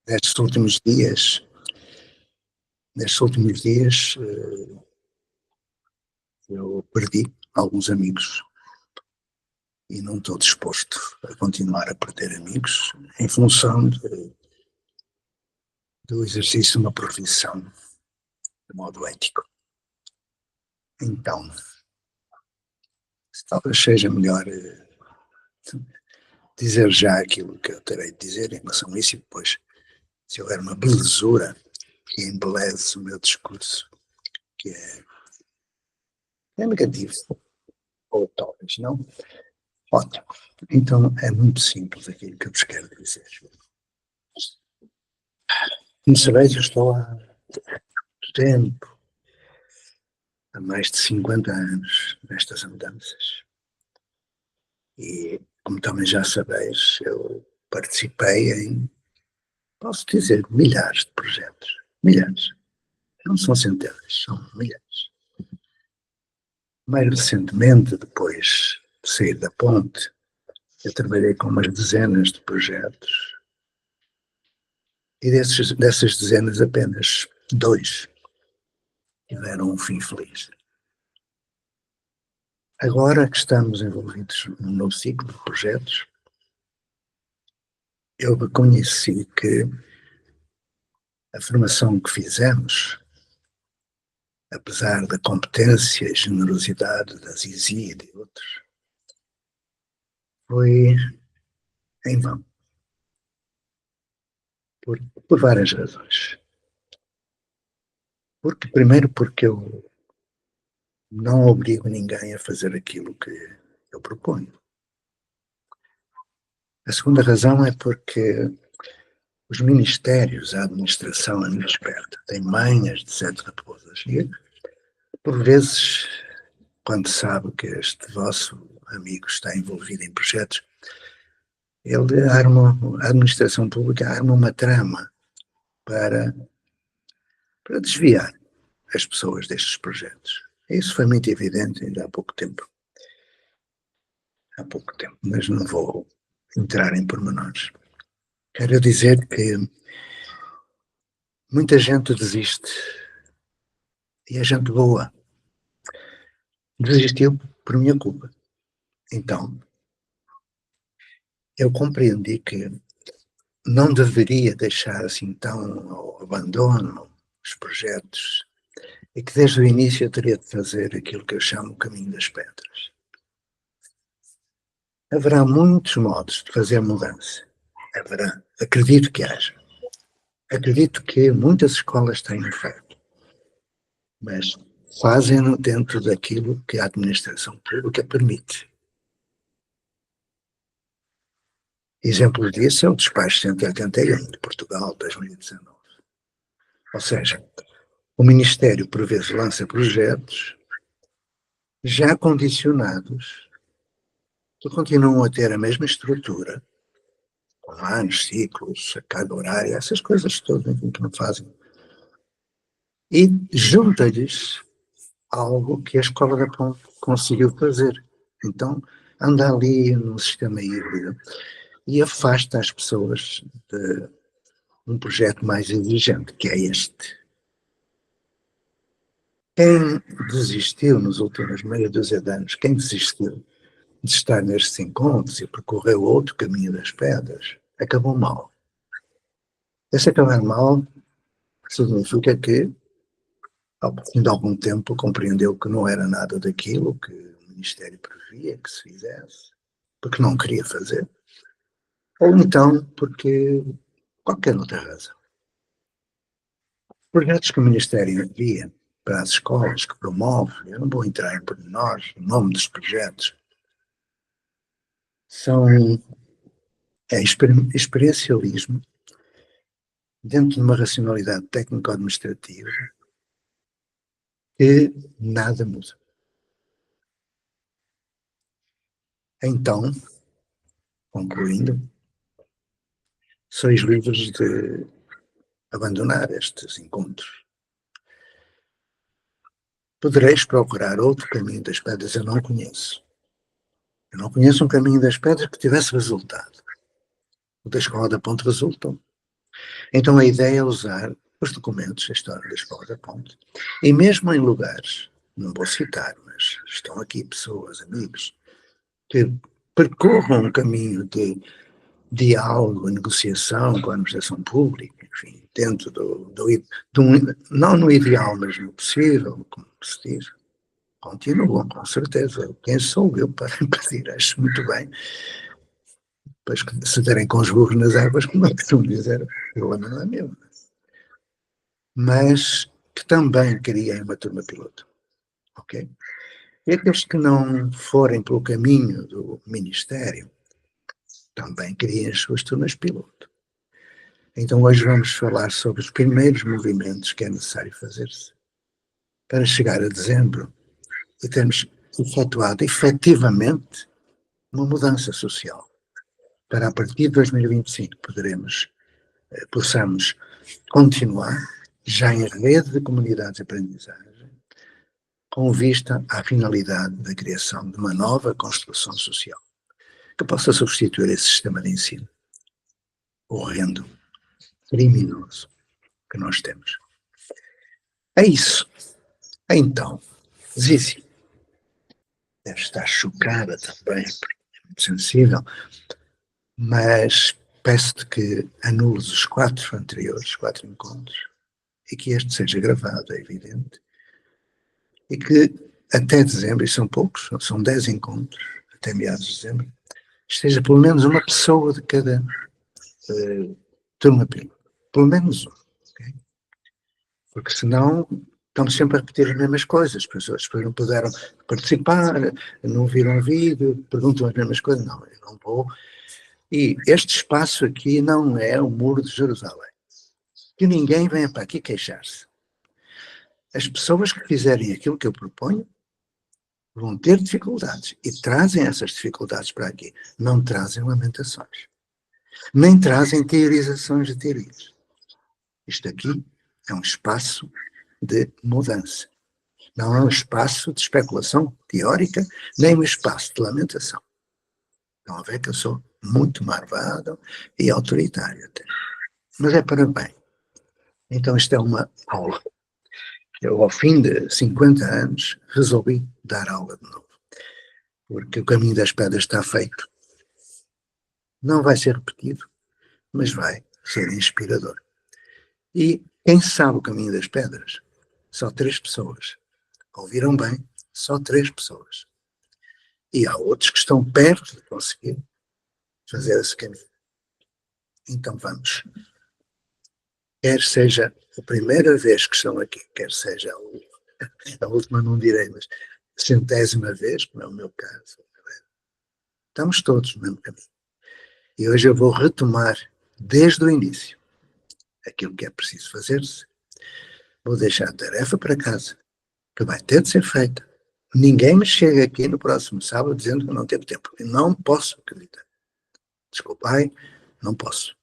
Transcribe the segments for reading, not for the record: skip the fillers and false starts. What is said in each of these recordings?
nestes últimos dias, eu perdi alguns amigos e não estou disposto a continuar a perder amigos em função do exercício de uma profissão de modo ético. Então, talvez seja melhor dizer já aquilo que eu terei de dizer em relação a isso e depois, se houver uma belezura que embeleze o meu discurso, que é negativo, ou talvez não. Ótimo. Então é muito simples aquilo que eu vos quero dizer. Como sabeis, eu estou há muito tempo, há mais de 50 anos, nestas andanças. E, como também já sabeis, eu participei em, posso dizer, milhares de projetos. Milhares. Não são centenas, são milhares. Mais recentemente, depois de sair da ponte, eu trabalhei com umas dezenas de projetos e dessas dezenas apenas 2 tiveram um fim feliz. Agora que estamos envolvidos num novo ciclo de projetos, eu reconheci que a formação que fizemos, apesar da competência e generosidade da Zizi e de outros, foi em vão. Por várias razões. Primeiro porque eu não obrigo ninguém a fazer aquilo que eu proponho. A segunda razão é porque os ministérios, a administração, a minha esperta, tem manhas de certas raposas. E, por vezes, quando sabe que este vosso amigo está envolvido em projetos, a administração pública arma uma trama para desviar as pessoas destes projetos. Isso foi muito evidente ainda há pouco tempo. Mas não vou entrar em pormenores. Quero dizer que muita gente desiste, e a gente boa desistiu por minha culpa. Então, eu compreendi que não deveria deixar assim tão ao abandono os projetos e que desde o início eu teria de fazer aquilo que eu chamo o caminho das pedras. Haverá muitos modos de fazer mudança. Haverá. Acredito que haja. Acredito que muitas escolas tenham feito. Mas fazem-no dentro daquilo que a administração pública permite. Exemplo disso é o despacho 181 de Portugal, 2019. Ou seja, o Ministério, por vezes, lança projetos já condicionados que continuam a ter a mesma estrutura, com anos, ciclos, a carga horária, essas coisas todas que não fazem. E junta-lhes algo que a Escola da Ponte conseguiu fazer. Então, anda ali num sistema híbrido e afasta as pessoas de um projeto mais exigente, que é este. Quem desistiu nos últimos meia dúzia de anos, quem desistiu de estar nestes encontros e percorreu outro caminho das pedras, acabou mal. Esse acabar mal significa que, ao fim de algum tempo, compreendeu que não era nada daquilo que o Ministério previa que se fizesse, porque não queria fazer, ou então porque qualquer outra razão. Projetos que o Ministério envia para as escolas, que promove, eu não vou entrar em pormenores, o nome dos projetos, é experiencialismo dentro de uma racionalidade técnico-administrativa que nada muda. Então, concluindo, sois livres de abandonar estes encontros. Podereis procurar outro caminho das pedras, eu não conheço. Eu não conheço um caminho das pedras que tivesse resultado. O da Escola da Ponte resultou. Então a ideia é usar os documentos, a história da Escola da Ponte, e mesmo em lugares, não vou citar, mas estão aqui pessoas, amigos, que percorram um caminho de diálogo, negociação com a administração pública, enfim, dentro não no ideal, mas no possível, como se diz, continuam, com certeza. Quem sou eu para impedir? Acho muito bem. Pois se derem com os burros nas águas, como é que tu me dizer? O problema não é meu. Mas que também criem uma turma piloto. Ok? E aqueles que não forem pelo caminho do Ministério, também criem as suas turmas piloto. Então hoje vamos falar sobre os primeiros movimentos que é necessário fazer-se para chegar a dezembro e termos efetuado efetivamente uma mudança social. Para a partir de 2025 possamos continuar já em rede de comunidades de aprendizagem, com vista à finalidade da criação de uma nova construção social que possa substituir esse sistema de ensino horrendo, criminoso que nós temos. É isso. Então, Zizi, deve estar chocada também, porque é muito sensível, mas peço-te que anules os 4 anteriores, 4 encontros, e que este seja gravado, é evidente, e que até dezembro, e são poucos, são 10 encontros, até meados de dezembro, esteja pelo menos uma pessoa de cada turma piloto. Pelo menos um. Okay? Porque senão estamos sempre a repetir as mesmas coisas. As pessoas depois não puderam participar, não viram vídeo, perguntam as mesmas coisas. Não, eu não vou. E este espaço aqui não é o Muro de Jerusalém. Que ninguém venha para aqui queixar-se. As pessoas que fizerem aquilo que eu proponho vão ter dificuldades e trazem essas dificuldades para aqui. Não trazem lamentações. Nem trazem teorizações de teorias. Isto aqui é um espaço de mudança. Não é um espaço de especulação teórica, nem um espaço de lamentação. Estão a ver que eu sou muito marvado e autoritário até. Mas é para bem. Então isto é uma aula. Eu, ao fim de 50 anos, resolvi dar aula de novo. Porque o caminho das pedras está feito. Não vai ser repetido, mas vai ser inspirador. E quem sabe o caminho das pedras? Só 3 pessoas. Ouviram bem? Só 3 pessoas. E há outros que estão perto de conseguir fazer esse caminho. Então vamos. Quer seja a primeira vez que estão aqui, quer seja a última, não direi, mas 100ª vez, como é o meu caso. Estamos todos no mesmo caminho. E hoje eu vou retomar desde o início aquilo que é preciso fazer-se. Vou deixar a tarefa para casa, que vai ter de ser feita. Ninguém me chega aqui no próximo sábado dizendo que não teve tempo. Eu não posso acreditar. Desculpai, não posso.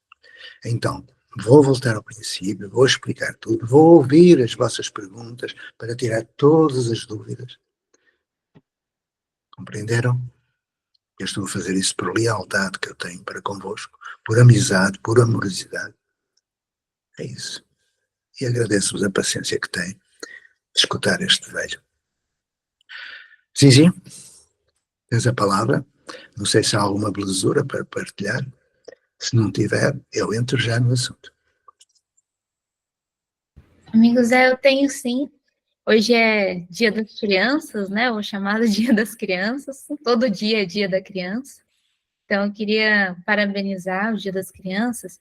Então, vou voltar ao princípio, vou explicar tudo, vou ouvir as vossas perguntas para tirar todas as dúvidas. Compreenderam? Eu estou a fazer isso por lealdade que eu tenho para convosco, por amizade, por amorosidade. É isso. E agradeço-vos a paciência que têm de escutar este velho. Sim, tens a palavra. Não sei se há alguma belezura para partilhar. Se não tiver, eu entro já no assunto. Amigo Zé, eu tenho sim. Hoje é Dia das Crianças, né? O chamado Dia das Crianças. Todo dia é Dia da Criança. Então, eu queria parabenizar o Dia das Crianças,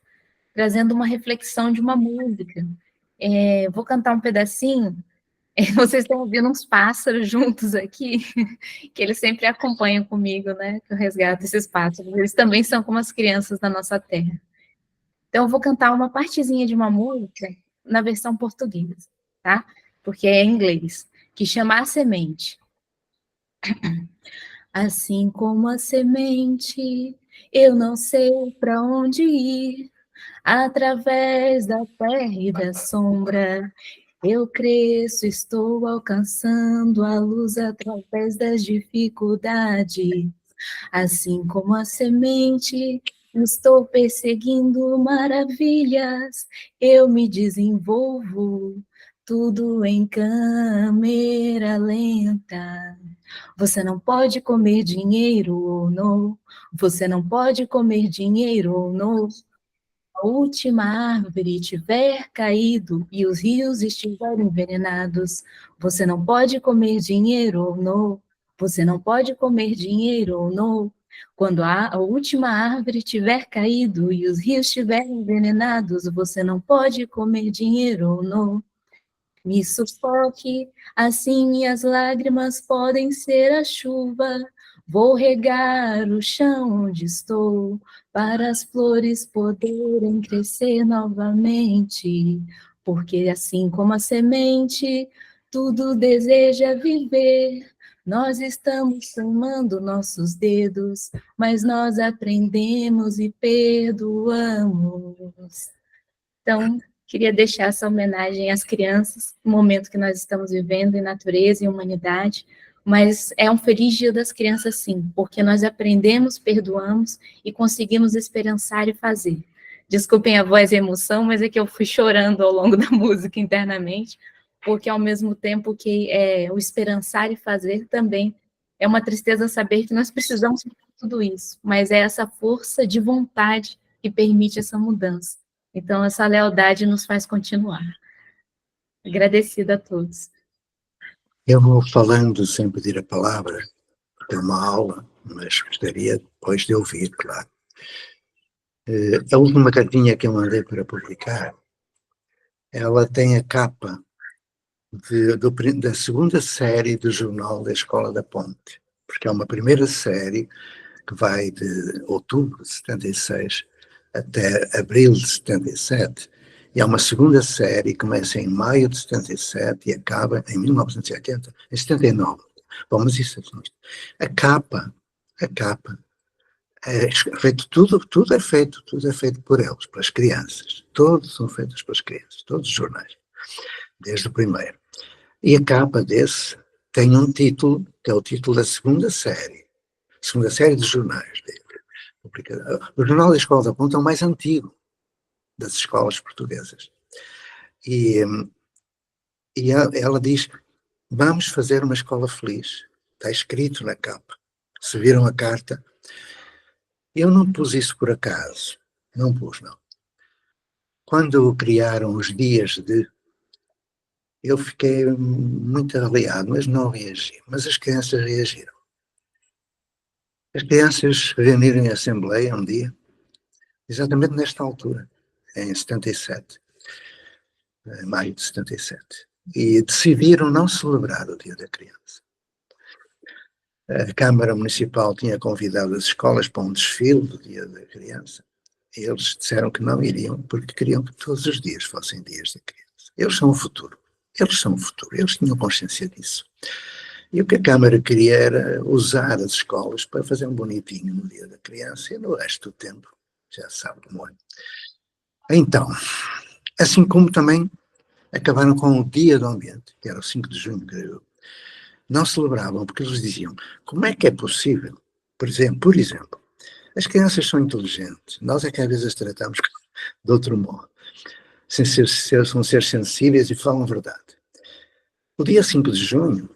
trazendo uma reflexão de uma música. Vou cantar um pedacinho. Vocês estão ouvindo uns pássaros juntos aqui, que eles sempre acompanham comigo, né? Que eu resgato esses pássaros. Eles também são como as crianças da nossa terra. Então, eu vou cantar uma partezinha de uma música na versão portuguesa, tá? Porque é em inglês, que chama A Semente. Assim como a semente, eu não sei para onde ir, através da terra e da sombra. Eu cresço, estou alcançando a luz através das dificuldades. Assim como a semente, Estou perseguindo maravilhas, eu me desenvolvo, tudo em câmera lenta. Você não pode comer dinheiro ou não. Você não pode comer dinheiro ou não. A última árvore tiver caído e os rios estiverem envenenados, você não pode comer dinheiro ou não. Você não pode comer dinheiro ou não. Quando a última árvore tiver caído e os rios estiverem envenenados, você não pode comer dinheiro ou não. Me sufoque, assim minhas lágrimas podem ser a chuva. Vou regar o chão onde estou, para as flores poderem crescer novamente. Porque assim como a semente, tudo deseja viver. Nós estamos formando nossos dedos, mas nós aprendemos e perdoamos. Então, queria deixar essa homenagem às crianças, no momento que nós estamos vivendo em natureza e humanidade, mas é um feliz dia das crianças, sim, porque nós aprendemos, perdoamos e conseguimos esperançar e fazer. Desculpem a voz e a emoção, mas é que eu fui chorando ao longo da música internamente, porque ao mesmo tempo que o esperançar e fazer também é uma tristeza saber que nós precisamos de tudo isso, mas é essa força de vontade que permite essa mudança. Então, essa lealdade nos faz continuar. Agradecida a todos. Eu vou falando sem pedir a palavra, é uma aula, mas gostaria depois de ouvir, claro. A última cartinha que eu mandei para publicar, ela tem a capa da segunda série do jornal da Escola da Ponte, porque é uma primeira série que vai de outubro de 76 até abril de 77, e há uma segunda série que começa em maio de 77 e acaba em 1980, em 79. Bom, mas isso é a capa, é feito tudo é feito por eles, pelas crianças. Todos são feitos pelas crianças, todos os jornais, desde o primeiro. E a capa desse tem um título, que é o título da segunda série de jornais dele. O Jornal da Escola da Ponte é o mais antigo das escolas portuguesas. E ela diz, vamos fazer uma escola feliz. Está escrito na capa. Se viram a carta, eu não pus isso por acaso. Não pus, não. Quando criaram os dias eu fiquei muito aliado, mas não reagi. Mas as crianças reagiram. As crianças reuniram em assembleia um dia, exatamente nesta altura, em 77, em maio de 77, e decidiram não celebrar o Dia da Criança. A Câmara Municipal tinha convidado as escolas para um desfile do Dia da Criança, e eles disseram que não iriam, porque queriam que todos os dias fossem dias da criança. Eles são o futuro, eles tinham consciência disso. E o que a Câmara queria era usar as escolas para fazer um bonitinho no Dia da Criança, e no resto do tempo, já sabe como é. Então, assim como também acabaram com o Dia do Ambiente, que era o 5 de junho, creio eu. Não celebravam, porque eles diziam, como é que é possível? Por exemplo, as crianças são inteligentes, nós é que às vezes as tratamos de outro modo, são seres sensíveis e falam a verdade. O dia 5 de junho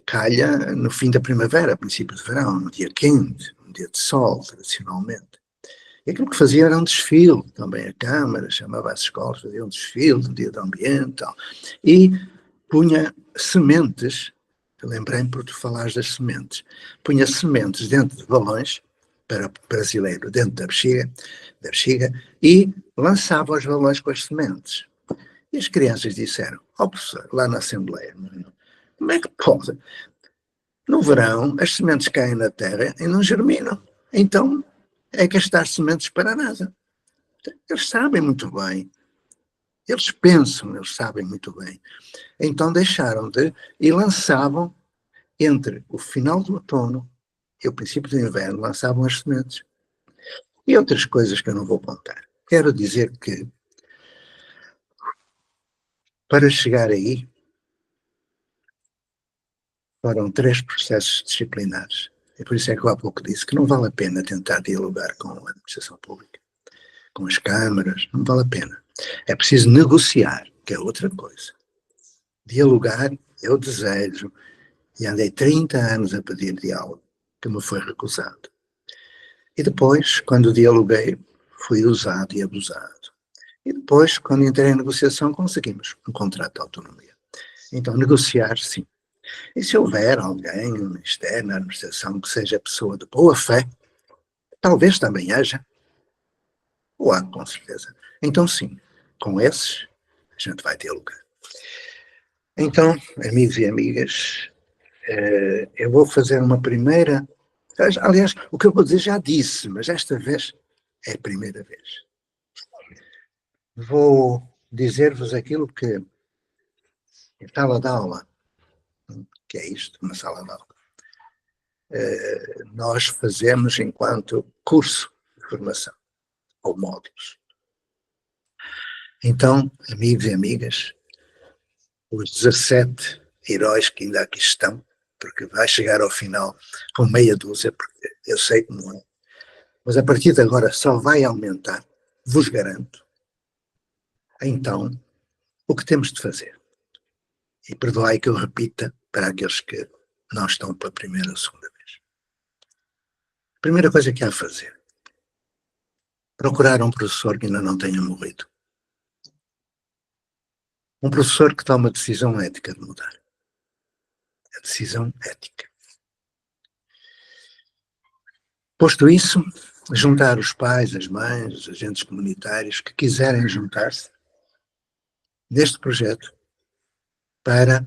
calha no fim da primavera, princípio de verão, um dia quente, um dia de sol, tradicionalmente. E aquilo que fazia era um desfile, também a Câmara chamava as escolas, fazia um desfile do Dia do Ambiente, tal, e punha sementes, lembrei-me por tu falares das sementes, punha sementes dentro de balões, para brasileiro, dentro da bexiga, e lançava os balões com as sementes. E as crianças disseram, professor, lá na Assembleia, como é que pode? No verão, as sementes caem na terra e não germinam. Então, é gastar sementes para nada. Eles sabem muito bem. Eles pensam, eles sabem muito bem. Então deixaram de e lançavam entre o final do outono e o princípio do inverno, lançavam as sementes. E outras coisas que eu não vou contar. Quero dizer que, para chegar aí, foram 3 processos disciplinares. E por isso é que eu há pouco disse que não vale a pena tentar dialogar com a administração pública, com as câmaras, não vale a pena. É preciso negociar, que é outra coisa. Dialogar, eu desejo, e andei 30 anos a pedir diálogo, que me foi recusado. E depois, quando dialoguei, fui usado e abusado. E depois, quando entrei em negociação, conseguimos um contrato de autonomia. Então, negociar, sim. E se houver alguém no Ministério, na administração, que seja pessoa de boa fé, talvez também haja, ou há, com certeza. Então, sim, com esses, a gente vai dialogar. Então, amigos e amigas, eu vou fazer uma primeira. Aliás, o que eu vou dizer já disse, mas esta vez é a primeira vez. Vou dizer-vos aquilo que em sala de aula, que é isto, uma sala de aula, nós fazemos enquanto curso de formação, ou módulos. Então, amigos e amigas, os 17 heróis que ainda aqui estão, porque vai chegar ao final com meia dúzia, porque eu sei como é, mas a partir de agora só vai aumentar, vos garanto. Então, o que temos de fazer? E perdoai que eu repita para aqueles que não estão pela primeira ou segunda vez. A primeira coisa que há a fazer, procurar um professor que ainda não tenha morrido. Um professor que toma a decisão ética de mudar. A decisão ética. Posto isso, juntar os pais, as mães, os agentes comunitários que quiserem juntar-se neste projeto para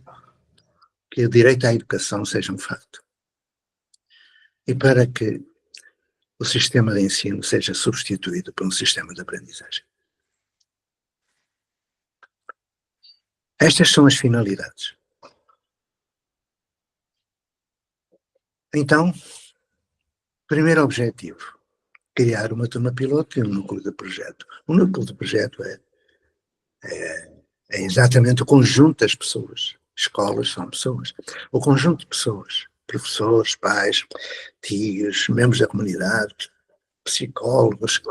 que o direito à educação seja um facto. E para que o sistema de ensino seja substituído por um sistema de aprendizagem. Estas são as finalidades. Então, primeiro objetivo, criar uma turma piloto e um núcleo de projeto. O núcleo de projeto é exatamente o conjunto das pessoas. Escolas são pessoas. O conjunto de pessoas, professores, pais, tios, membros da comunidade, psicólogos,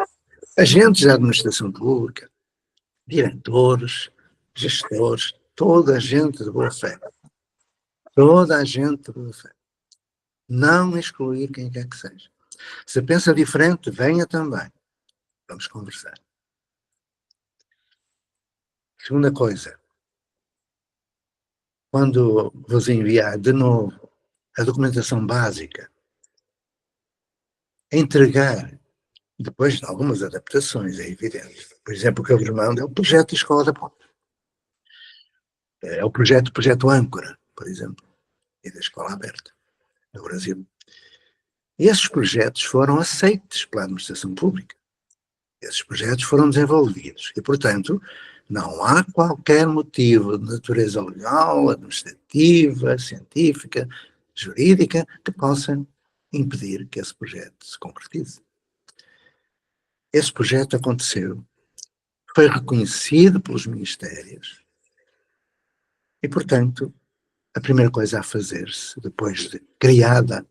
agentes da administração pública, diretores, gestores, toda a gente de boa fé. Toda a gente de boa fé. Não excluir quem quer que seja. Se pensa diferente, venha também. Vamos conversar. Segunda coisa, quando vos enviar de novo a documentação básica, entregar, depois de algumas adaptações, é evidente. Por exemplo, o que eu vos mando é o projeto de Escola da Ponte. É o projeto Âncora, por exemplo, e da Escola Aberta, no Brasil. E esses projetos foram aceitos pela administração pública. Esses projetos foram desenvolvidos e, portanto, não há qualquer motivo de natureza legal, administrativa, científica, jurídica, que possa impedir que esse projeto se concretize. Esse projeto aconteceu, foi reconhecido pelos ministérios e, portanto, a primeira coisa a fazer-se, depois de criada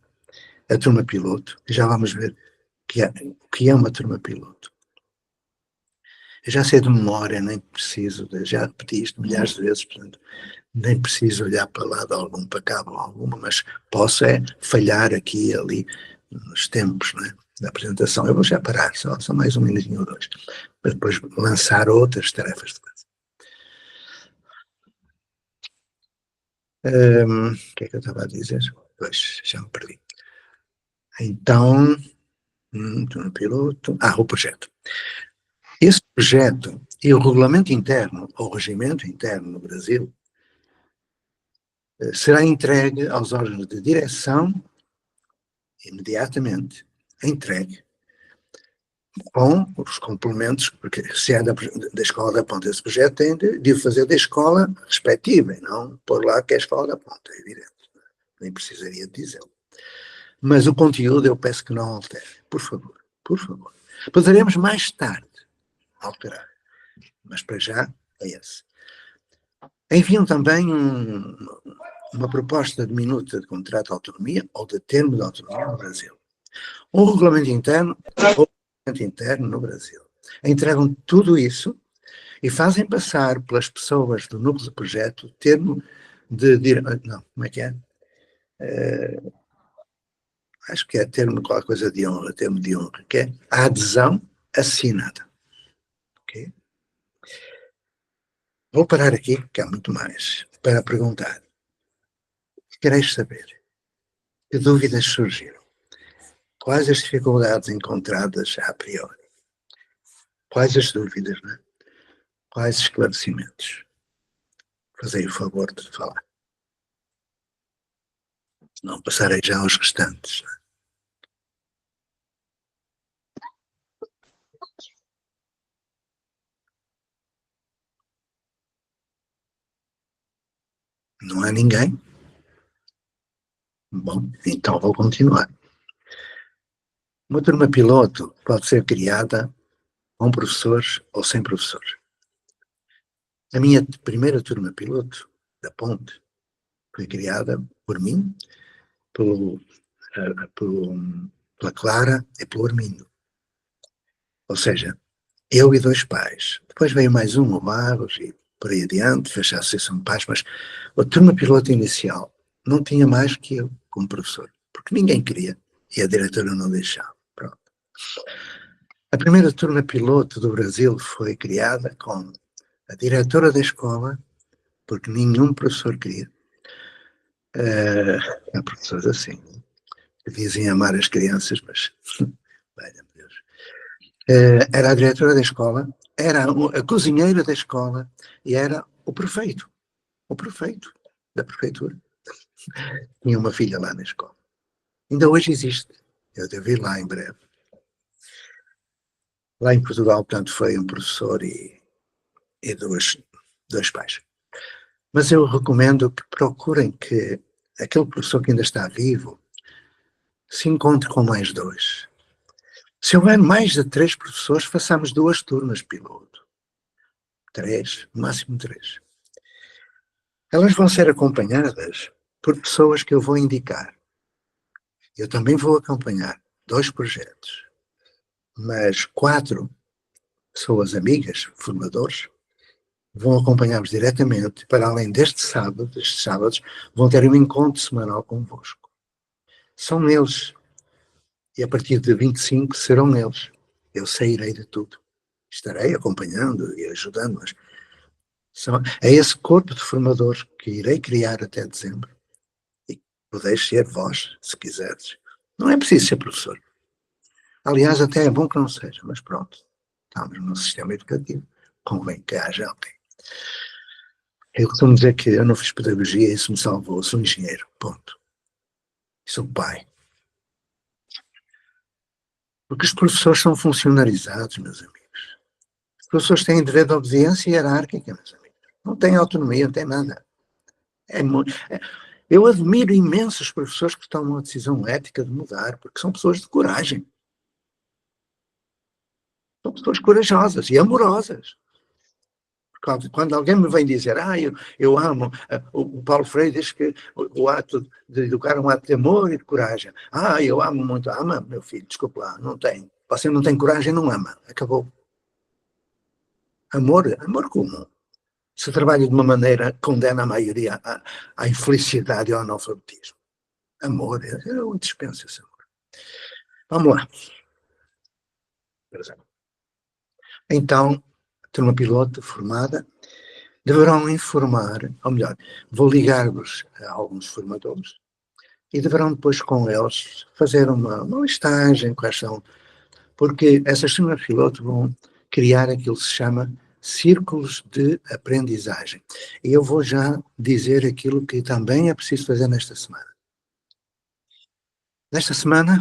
a turma piloto, já vamos ver o que é uma turma piloto. Eu já sei de memória, nem preciso, já repeti isto milhares de vezes, portanto, nem preciso olhar para lado algum, para cabo alguma, mas posso falhar aqui e ali nos tempos, né, da apresentação. Eu vou já parar, só mais um minutinho ou dois, para depois lançar outras tarefas de casa. O que é que eu estava a dizer? Pois, já me perdi. Então, no piloto, o projeto. Esse projeto e o regulamento interno, ou regimento interno no Brasil, será entregue aos órgãos de direção imediatamente, entregue, com os complementos, porque se é da Escola da Ponta, esse projeto tem de o fazer da escola respectiva, e não pôr lá que é a Escola da Ponta, é evidente, nem precisaria dizê-lo. Mas o conteúdo eu peço que não altere, por favor, por favor. Poderemos mais tarde alterar, mas para já é esse. Enviam também uma proposta de minuta de contrato de autonomia ou de termo de autonomia no Brasil. Um regulamento interno ou um regulamento interno no Brasil. Entregam tudo isso e fazem passar pelas pessoas do núcleo de projeto termo de... Não, como é que é? Acho que é termo qualquer coisa de honra, termo de honra, que é a adesão assinada. Okay? Vou parar aqui, porque há muito mais, para perguntar. Quereis saber que dúvidas surgiram? Quais as dificuldades encontradas a priori? Quais as dúvidas, né? Quais esclarecimentos? Fazei o favor de falar. Não passarei já aos restantes. Não há ninguém? Bom, então vou continuar. Uma turma piloto pode ser criada com professores ou sem professores. A minha primeira turma piloto, da Ponte, foi criada por mim, pela Clara e pelo Armindo. Ou seja, eu e 2 pais. Depois veio mais um, o Magos, e por aí adiante, fez a Associação de Pais, mas a turma piloto inicial não tinha mais que eu como professor, porque ninguém queria e a diretora não deixava. Pronto. A primeira turma piloto do Brasil foi criada com a diretora da escola, porque nenhum professor queria. Há professores assim, que dizem amar as crianças, mas, valha-me Deus. Era a diretora da escola, era a cozinheira da escola e era o prefeito da prefeitura. Tinha uma filha lá na escola. Ainda hoje existe. Eu devo ir lá em breve. Lá em Portugal, portanto, foi um professor e dois pais. Mas eu recomendo que procurem que aquele professor que ainda está vivo se encontre com mais 2. Se houver mais de 3 professores, façamos 2 turmas piloto. 3, no máximo 3. Elas vão ser acompanhadas por pessoas que eu vou indicar. Eu também vou acompanhar 2 projetos, mas 4 pessoas amigas, formadores, vão acompanhar-vos diretamente, para além destes sábados, vão ter um encontro semanal convosco. São eles, e a partir de 25 serão eles. Eu sairei de tudo. Estarei acompanhando e ajudando, mas é esse corpo de formadores que irei criar até dezembro. E podeis ser vós, se quiseres. Não é preciso ser professor. Aliás, até é bom que não seja, mas pronto. Estamos num sistema educativo. Convém que haja alguém. Eu costumo dizer que eu não fiz pedagogia e isso me salvou. Eu sou engenheiro, ponto. E sou pai. Porque os professores são funcionarizados, meus amigos. Os professores têm dever de obediência hierárquica, meus amigos. Não têm autonomia, não têm nada. Eu admiro imensos professores que tomam a decisão ética de mudar, porque são pessoas de coragem. São pessoas corajosas e amorosas. Quando alguém me vem dizer, eu amo, o Paulo Freire diz que o ato de educar é um ato de amor e de coragem. Eu amo muito. Ama, meu filho, desculpe lá, não tem. Você não tem coragem, não ama. Acabou. Amor comum. Se trabalha de uma maneira que condena a maioria à infelicidade e ao analfabetismo. Amor, eu dispenso esse amor. Vamos lá. Então, turma piloto formada, deverão informar, ou melhor, vou ligar-vos a alguns formadores e deverão depois com eles fazer uma listagem, quais são, porque essas turmas piloto vão criar aquilo que se chama círculos de aprendizagem. E eu vou já dizer aquilo que também é preciso fazer nesta semana. Nesta semana,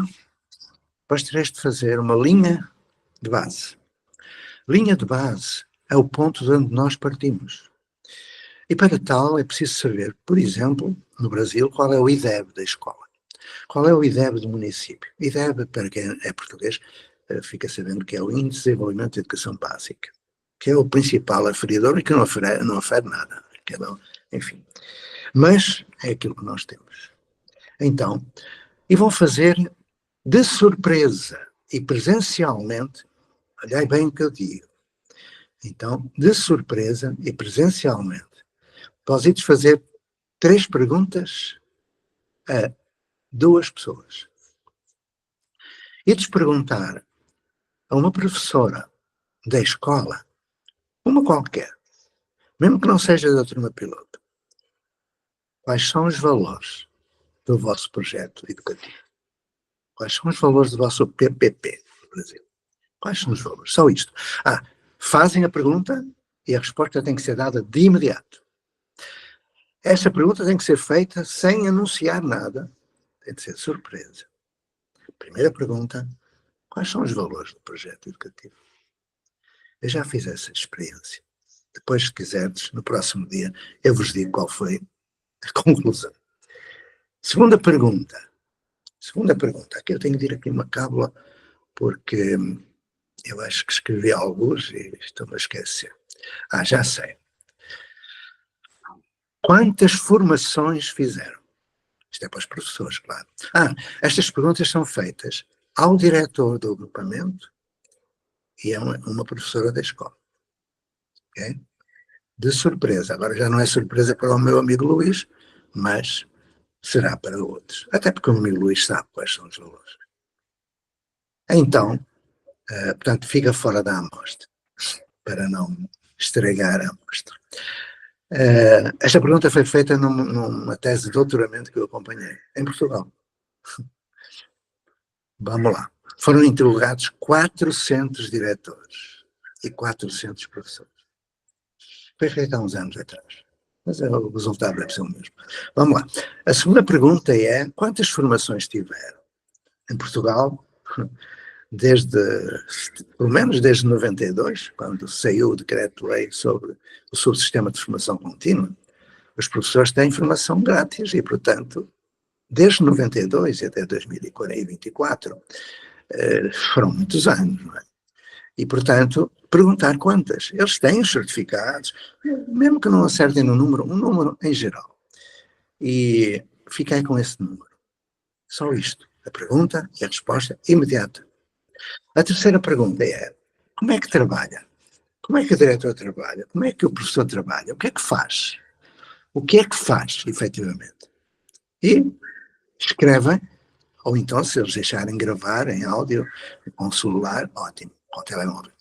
vós tereis de fazer uma linha de base. Linha de base é o ponto de onde nós partimos. E para tal é preciso saber, por exemplo, no Brasil, qual é o IDEB da escola. Qual é o IDEB do município? IDEB, para quem é português, fica sabendo que é o Índice de Desenvolvimento de Educação Básica, que é o principal aferidor e que não afere nada. Enfim. Mas é aquilo que nós temos. Então, e vão fazer de surpresa e presencialmente, olhai bem o que eu digo. Então, de surpresa e presencialmente, podes fazer 3 perguntas a 2 pessoas. E-te perguntar a uma professora da escola, uma qualquer, mesmo que não seja da turma piloto, quais são os valores do vosso projeto educativo? Quais são os valores do vosso PPP, por exemplo? Quais são os valores? Só isto. Fazem a pergunta e a resposta tem que ser dada de imediato. Essa pergunta tem que ser feita sem anunciar nada. Tem que ser surpresa. Primeira pergunta, quais são os valores do projeto educativo? Eu já fiz essa experiência. Depois, se quiseres, no próximo dia, eu vos digo qual foi a conclusão. Segunda pergunta. Aqui eu tenho de ir aqui uma cábula, porque eu acho que escrevi alguns e estou-me a esquecer. Já sei. Quantas formações fizeram? Isto é para os professores, claro. Estas perguntas são feitas ao diretor do agrupamento e a uma professora da escola. Okay? De surpresa. Agora já não é surpresa para o meu amigo Luís, mas será para outros. Até porque o amigo Luís sabe quais são os valores. Então, portanto, fica fora da amostra, para não estragar a amostra. Esta pergunta foi feita numa tese de doutoramento que eu acompanhei, em Portugal. Vamos lá. Foram interrogados 400 diretores e 400 professores. Foi feito há uns anos atrás, mas o resultado deve ser o mesmo. Vamos lá. A segunda pergunta é, quantas formações tiveram? Em Portugal, pelo menos desde 92, quando saiu o decreto-lei sobre o subsistema de formação contínua, os professores têm formação grátis e, portanto, desde 92 e até 2024, foram muitos anos, não é? E, portanto, perguntar quantas. Eles têm os certificados, mesmo que não acertem no número, um número em geral. E fiquei com esse número. Só isto. A pergunta e a resposta imediata. A terceira pergunta é, como é que trabalha? Como é que o diretor trabalha? Como é que o professor trabalha? O que é que faz? O que é que faz, efetivamente? E escrevem, ou então, se eles deixarem gravar em áudio, com o celular, ótimo, com o telemóvel.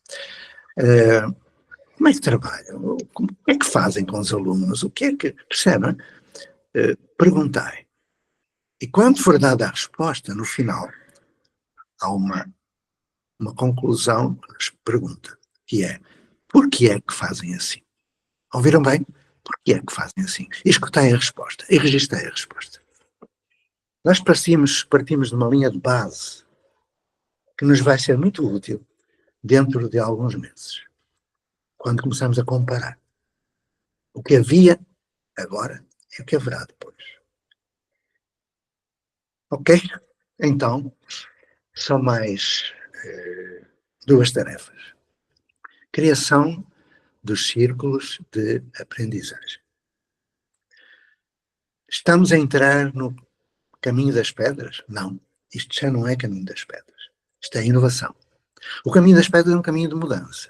Como é que trabalham? O que é que fazem com os alunos? O que é que percebem? Perguntai. E quando for dada a resposta, no final, há uma conclusão que pergunta, que é, por que é que fazem assim? Ouviram bem? Por que é que fazem assim? E escutei a resposta, e registrei a resposta. Nós partimos de uma linha de base que nos vai ser muito útil dentro de alguns meses, quando começamos a comparar o que havia agora e o que haverá depois. Ok? Então, são mais 2 tarefas. Criação dos círculos de aprendizagem. Estamos a entrar no caminho das pedras? Não. Isto já não é caminho das pedras. Isto é inovação. O caminho das pedras é um caminho de mudança.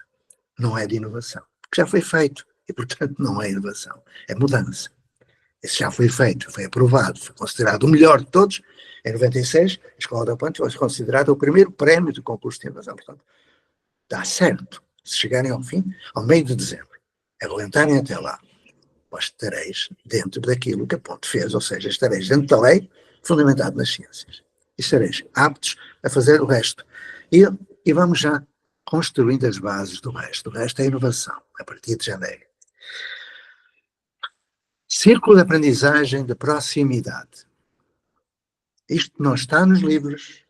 Não é de inovação. Porque já foi feito. E, portanto, não é inovação. É mudança. Isso já foi feito, foi aprovado, foi considerado o melhor de todos. Em 96, a Escola da Ponte foi considerada o primeiro prémio do concurso de inovação. Portanto, dá certo. Se chegarem ao fim, ao meio de dezembro, aguentarem até lá, vós estareis dentro daquilo que a Ponte fez, ou seja, estareis dentro da lei, fundamentado nas ciências. E estareis aptos a fazer o resto. E vamos já construindo as bases do resto. O resto é inovação, a partir de janeiro. Círculo de aprendizagem de proximidade. Isto não está nos livros,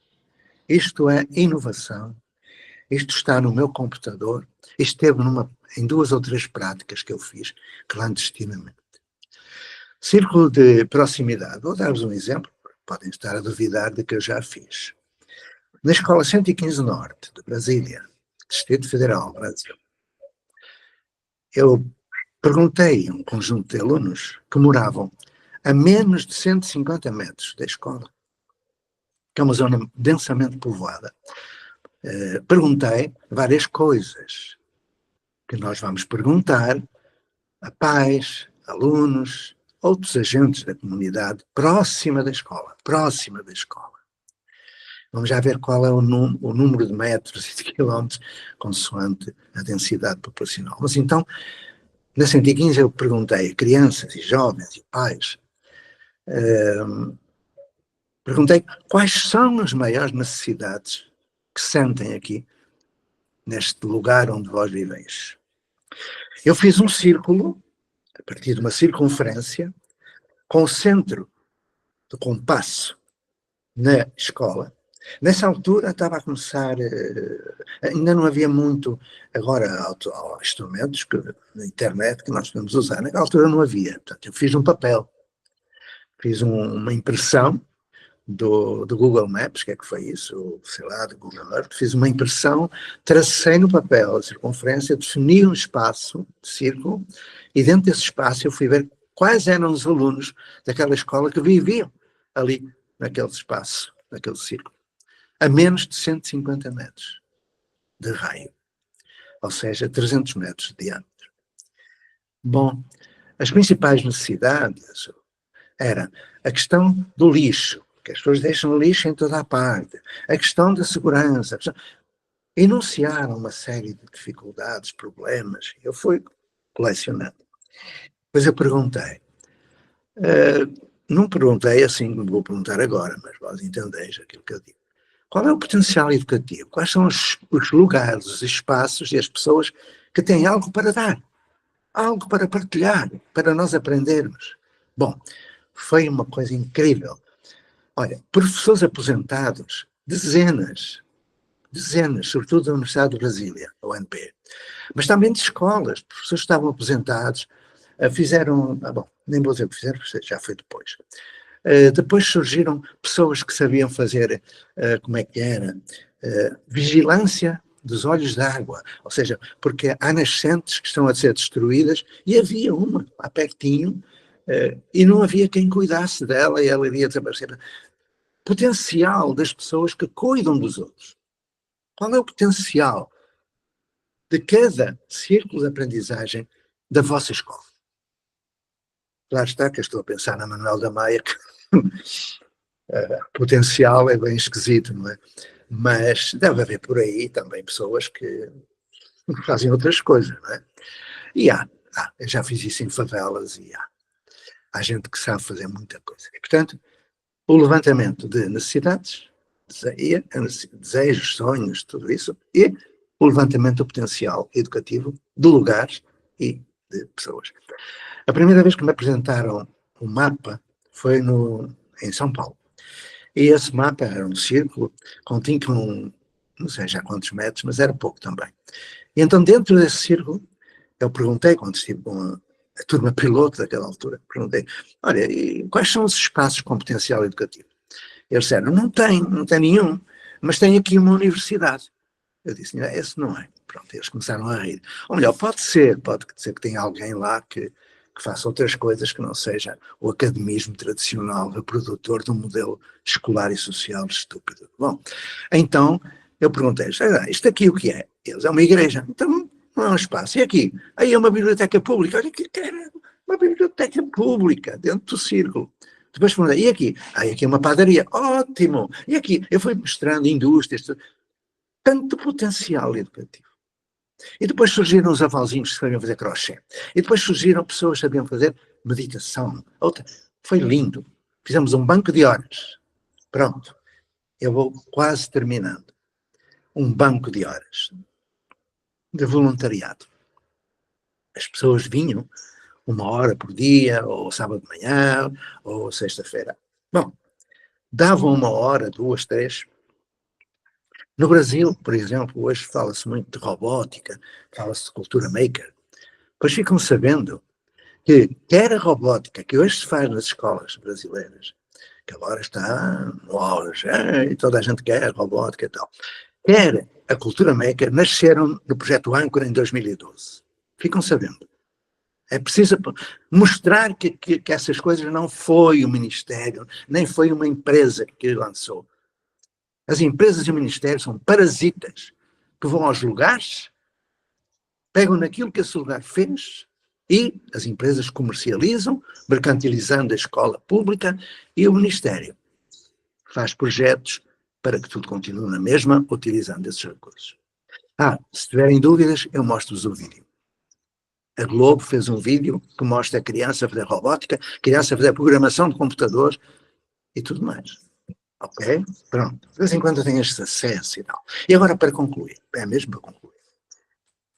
isto é inovação, isto está no meu computador, isto esteve em 2 ou 3 práticas que eu fiz clandestinamente. Círculo de proximidade. Vou dar-vos um exemplo, podem estar a duvidar de que eu já fiz. Na Escola 115 Norte, de Brasília, Distrito Federal, Brasil, eu perguntei a um conjunto de alunos que moravam a menos de 150 metros da escola, que é uma zona densamente povoada, perguntei várias coisas que nós vamos perguntar a pais, alunos, outros agentes da comunidade próxima da escola. Vamos já ver qual é o número de metros e de quilómetros consoante a densidade populacional. Mas então, na 115 eu perguntei a crianças e jovens e pais, perguntei quais são as maiores necessidades que sentem aqui, neste lugar onde vós viveis. Eu fiz um círculo, a partir de uma circunferência, com o centro do compasso na escola. Nessa altura estava a começar, ainda não havia muito, agora há instrumentos na internet que nós podemos usar, naquela altura não havia. Portanto, eu fiz um papel, fiz uma impressão do Google Maps, que é que foi isso, sei lá, do Google Earth, fiz uma impressão, tracei no papel a circunferência, defini um espaço de círculo, e dentro desse espaço eu fui ver quais eram os alunos daquela escola que viviam ali, naquele espaço, naquele círculo, a menos de 150 metros de raio, ou seja, 300 metros de diâmetro. Bom, as principais necessidades era a questão do lixo, que as pessoas deixam lixo em toda a parte, a questão da segurança, enunciaram uma série de dificuldades, problemas, eu fui colecionando. Depois eu perguntei, não perguntei assim como vou perguntar agora, mas vós entendeis aquilo que eu digo. Qual é o potencial educativo? Quais são os lugares, os espaços e as pessoas que têm algo para dar, algo para partilhar, para nós aprendermos? Bom, foi uma coisa incrível. Olha, professores aposentados, dezenas, sobretudo da Universidade de Brasília, a UNB, mas também de escolas, professores que estavam aposentados, fizeram, bom, nem vou dizer o que fizeram, já foi depois. Depois surgiram pessoas que sabiam fazer, como é que era, vigilância dos olhos d'água, ou seja, porque há nascentes que estão a ser destruídas, e havia uma lá pertinho, e não havia quem cuidasse dela, e ela iria desaparecer. Potencial das pessoas que cuidam dos outros. Qual é o potencial de cada círculo de aprendizagem da vossa escola? Claro está que eu estou a pensar na Manuel da Maia, que potencial é bem esquisito, não é? Mas deve haver por aí também pessoas que fazem outras coisas, não é? E eu já fiz isso em favelas, e há gente que sabe fazer muita coisa. E, portanto, o levantamento de necessidades, desejos, sonhos, tudo isso, e o levantamento do potencial educativo de lugares e de pessoas. A primeira vez que me apresentaram um mapa foi em São Paulo. E esse mapa era um círculo, continha não sei já quantos metros, mas era pouco também. E então, dentro desse círculo, eu perguntei, quando estive com a turma piloto daquela altura, perguntei, olha, e quais são os espaços com potencial educativo? Eles disseram, não tem nenhum, mas tem aqui uma universidade. Eu disse, esse não é. Pronto, eles começaram a rir. Ou melhor, pode ser que tem alguém lá que faça outras coisas que não seja o academismo tradicional, reprodutor de um modelo escolar e social estúpido. Bom, então eu perguntei, isto aqui o que é? Eles, é uma igreja. Então não é um espaço. E aqui? Aí é uma biblioteca pública. Olha que cara, uma biblioteca pública dentro do círculo. Depois perguntei, e aqui? Aqui é uma padaria. Ótimo! E aqui? Eu fui mostrando indústrias, tanto potencial educativo. E depois surgiram os avózinhos que sabiam fazer crochê. E depois surgiram pessoas que sabiam fazer meditação. Foi lindo. Fizemos um banco de horas. Pronto. Eu vou quase terminando. Um banco de horas de voluntariado. As pessoas vinham 1 hora por dia, ou sábado de manhã, ou sexta-feira. Bom, davam 1 hora, 2, 3. No Brasil, por exemplo, hoje fala-se muito de robótica, fala-se de cultura maker. Pois ficam sabendo que quer a robótica que hoje se faz nas escolas brasileiras, que agora está no auge, e toda a gente quer robótica e tal, quer a cultura maker, nasceram no projeto Âncora em 2012. Ficam sabendo. É preciso mostrar que essas coisas não foi o Ministério, nem foi uma empresa que lançou. As empresas e o Ministério são parasitas que vão aos lugares, pegam naquilo que esse lugar fez e as empresas comercializam, mercantilizando a escola pública, e o Ministério faz projetos para que tudo continue na mesma, utilizando esses recursos. Se tiverem dúvidas, eu mostro-vos o vídeo. A Globo fez um vídeo que mostra a criança a fazer robótica, a criança a fazer programação de computadores e tudo mais. Ok? Pronto. De vez em quando eu tenho este acesso e tal. E agora, para concluir, é mesmo para concluir,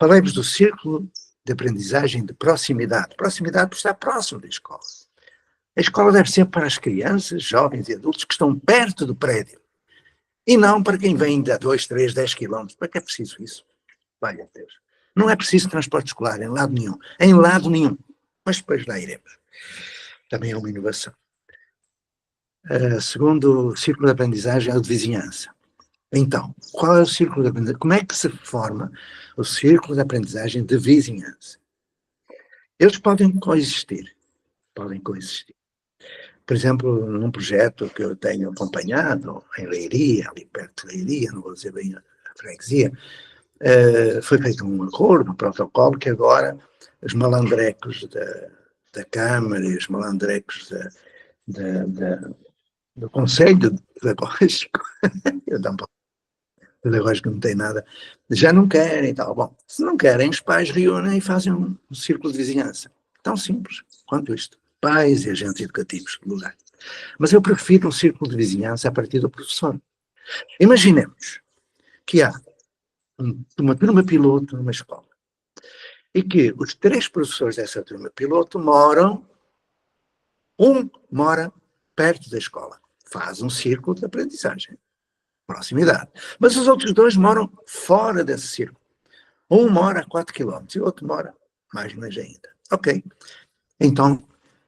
falei-vos do círculo de aprendizagem de proximidade. Proximidade por estar próximo da escola. A escola deve ser para as crianças, jovens e adultos que estão perto do prédio. E não para quem vem de 2, 3, 10 quilómetros. Para que é preciso isso? Valha Deus. Não é preciso transporte escolar em lado nenhum. Em lado nenhum. Mas depois lá iremos. Também é uma inovação. Segundo círculo de aprendizagem é o de vizinhança. Então, qual é o círculo de aprendizagem? Como é que se forma o círculo de aprendizagem de vizinhança? Eles podem coexistir. Podem coexistir. Por exemplo, num projeto que eu tenho acompanhado, em Leiria, ali perto de Leiria, não vou dizer bem a freguesia, foi feito um acordo, um protocolo, que agora os malandrecos da Câmara e os malandrecos do Conselho Pedagógico, eu dou um pedagógico não tem nada, já não querem e tal. Bom, se não querem, os pais reúnem e fazem um círculo de vizinhança. Tão simples quanto isto. Pais e agentes educativos do lugar. Mas eu prefiro um círculo de vizinhança a partir do professor. Imaginemos que há uma turma piloto numa escola e que os 3 professores dessa turma piloto um mora perto da escola. Faz um círculo de aprendizagem. Proximidade. Mas os outros 2 moram fora desse círculo. Um mora a 4 quilómetros e o outro mora mais longe ainda. Ok. Então,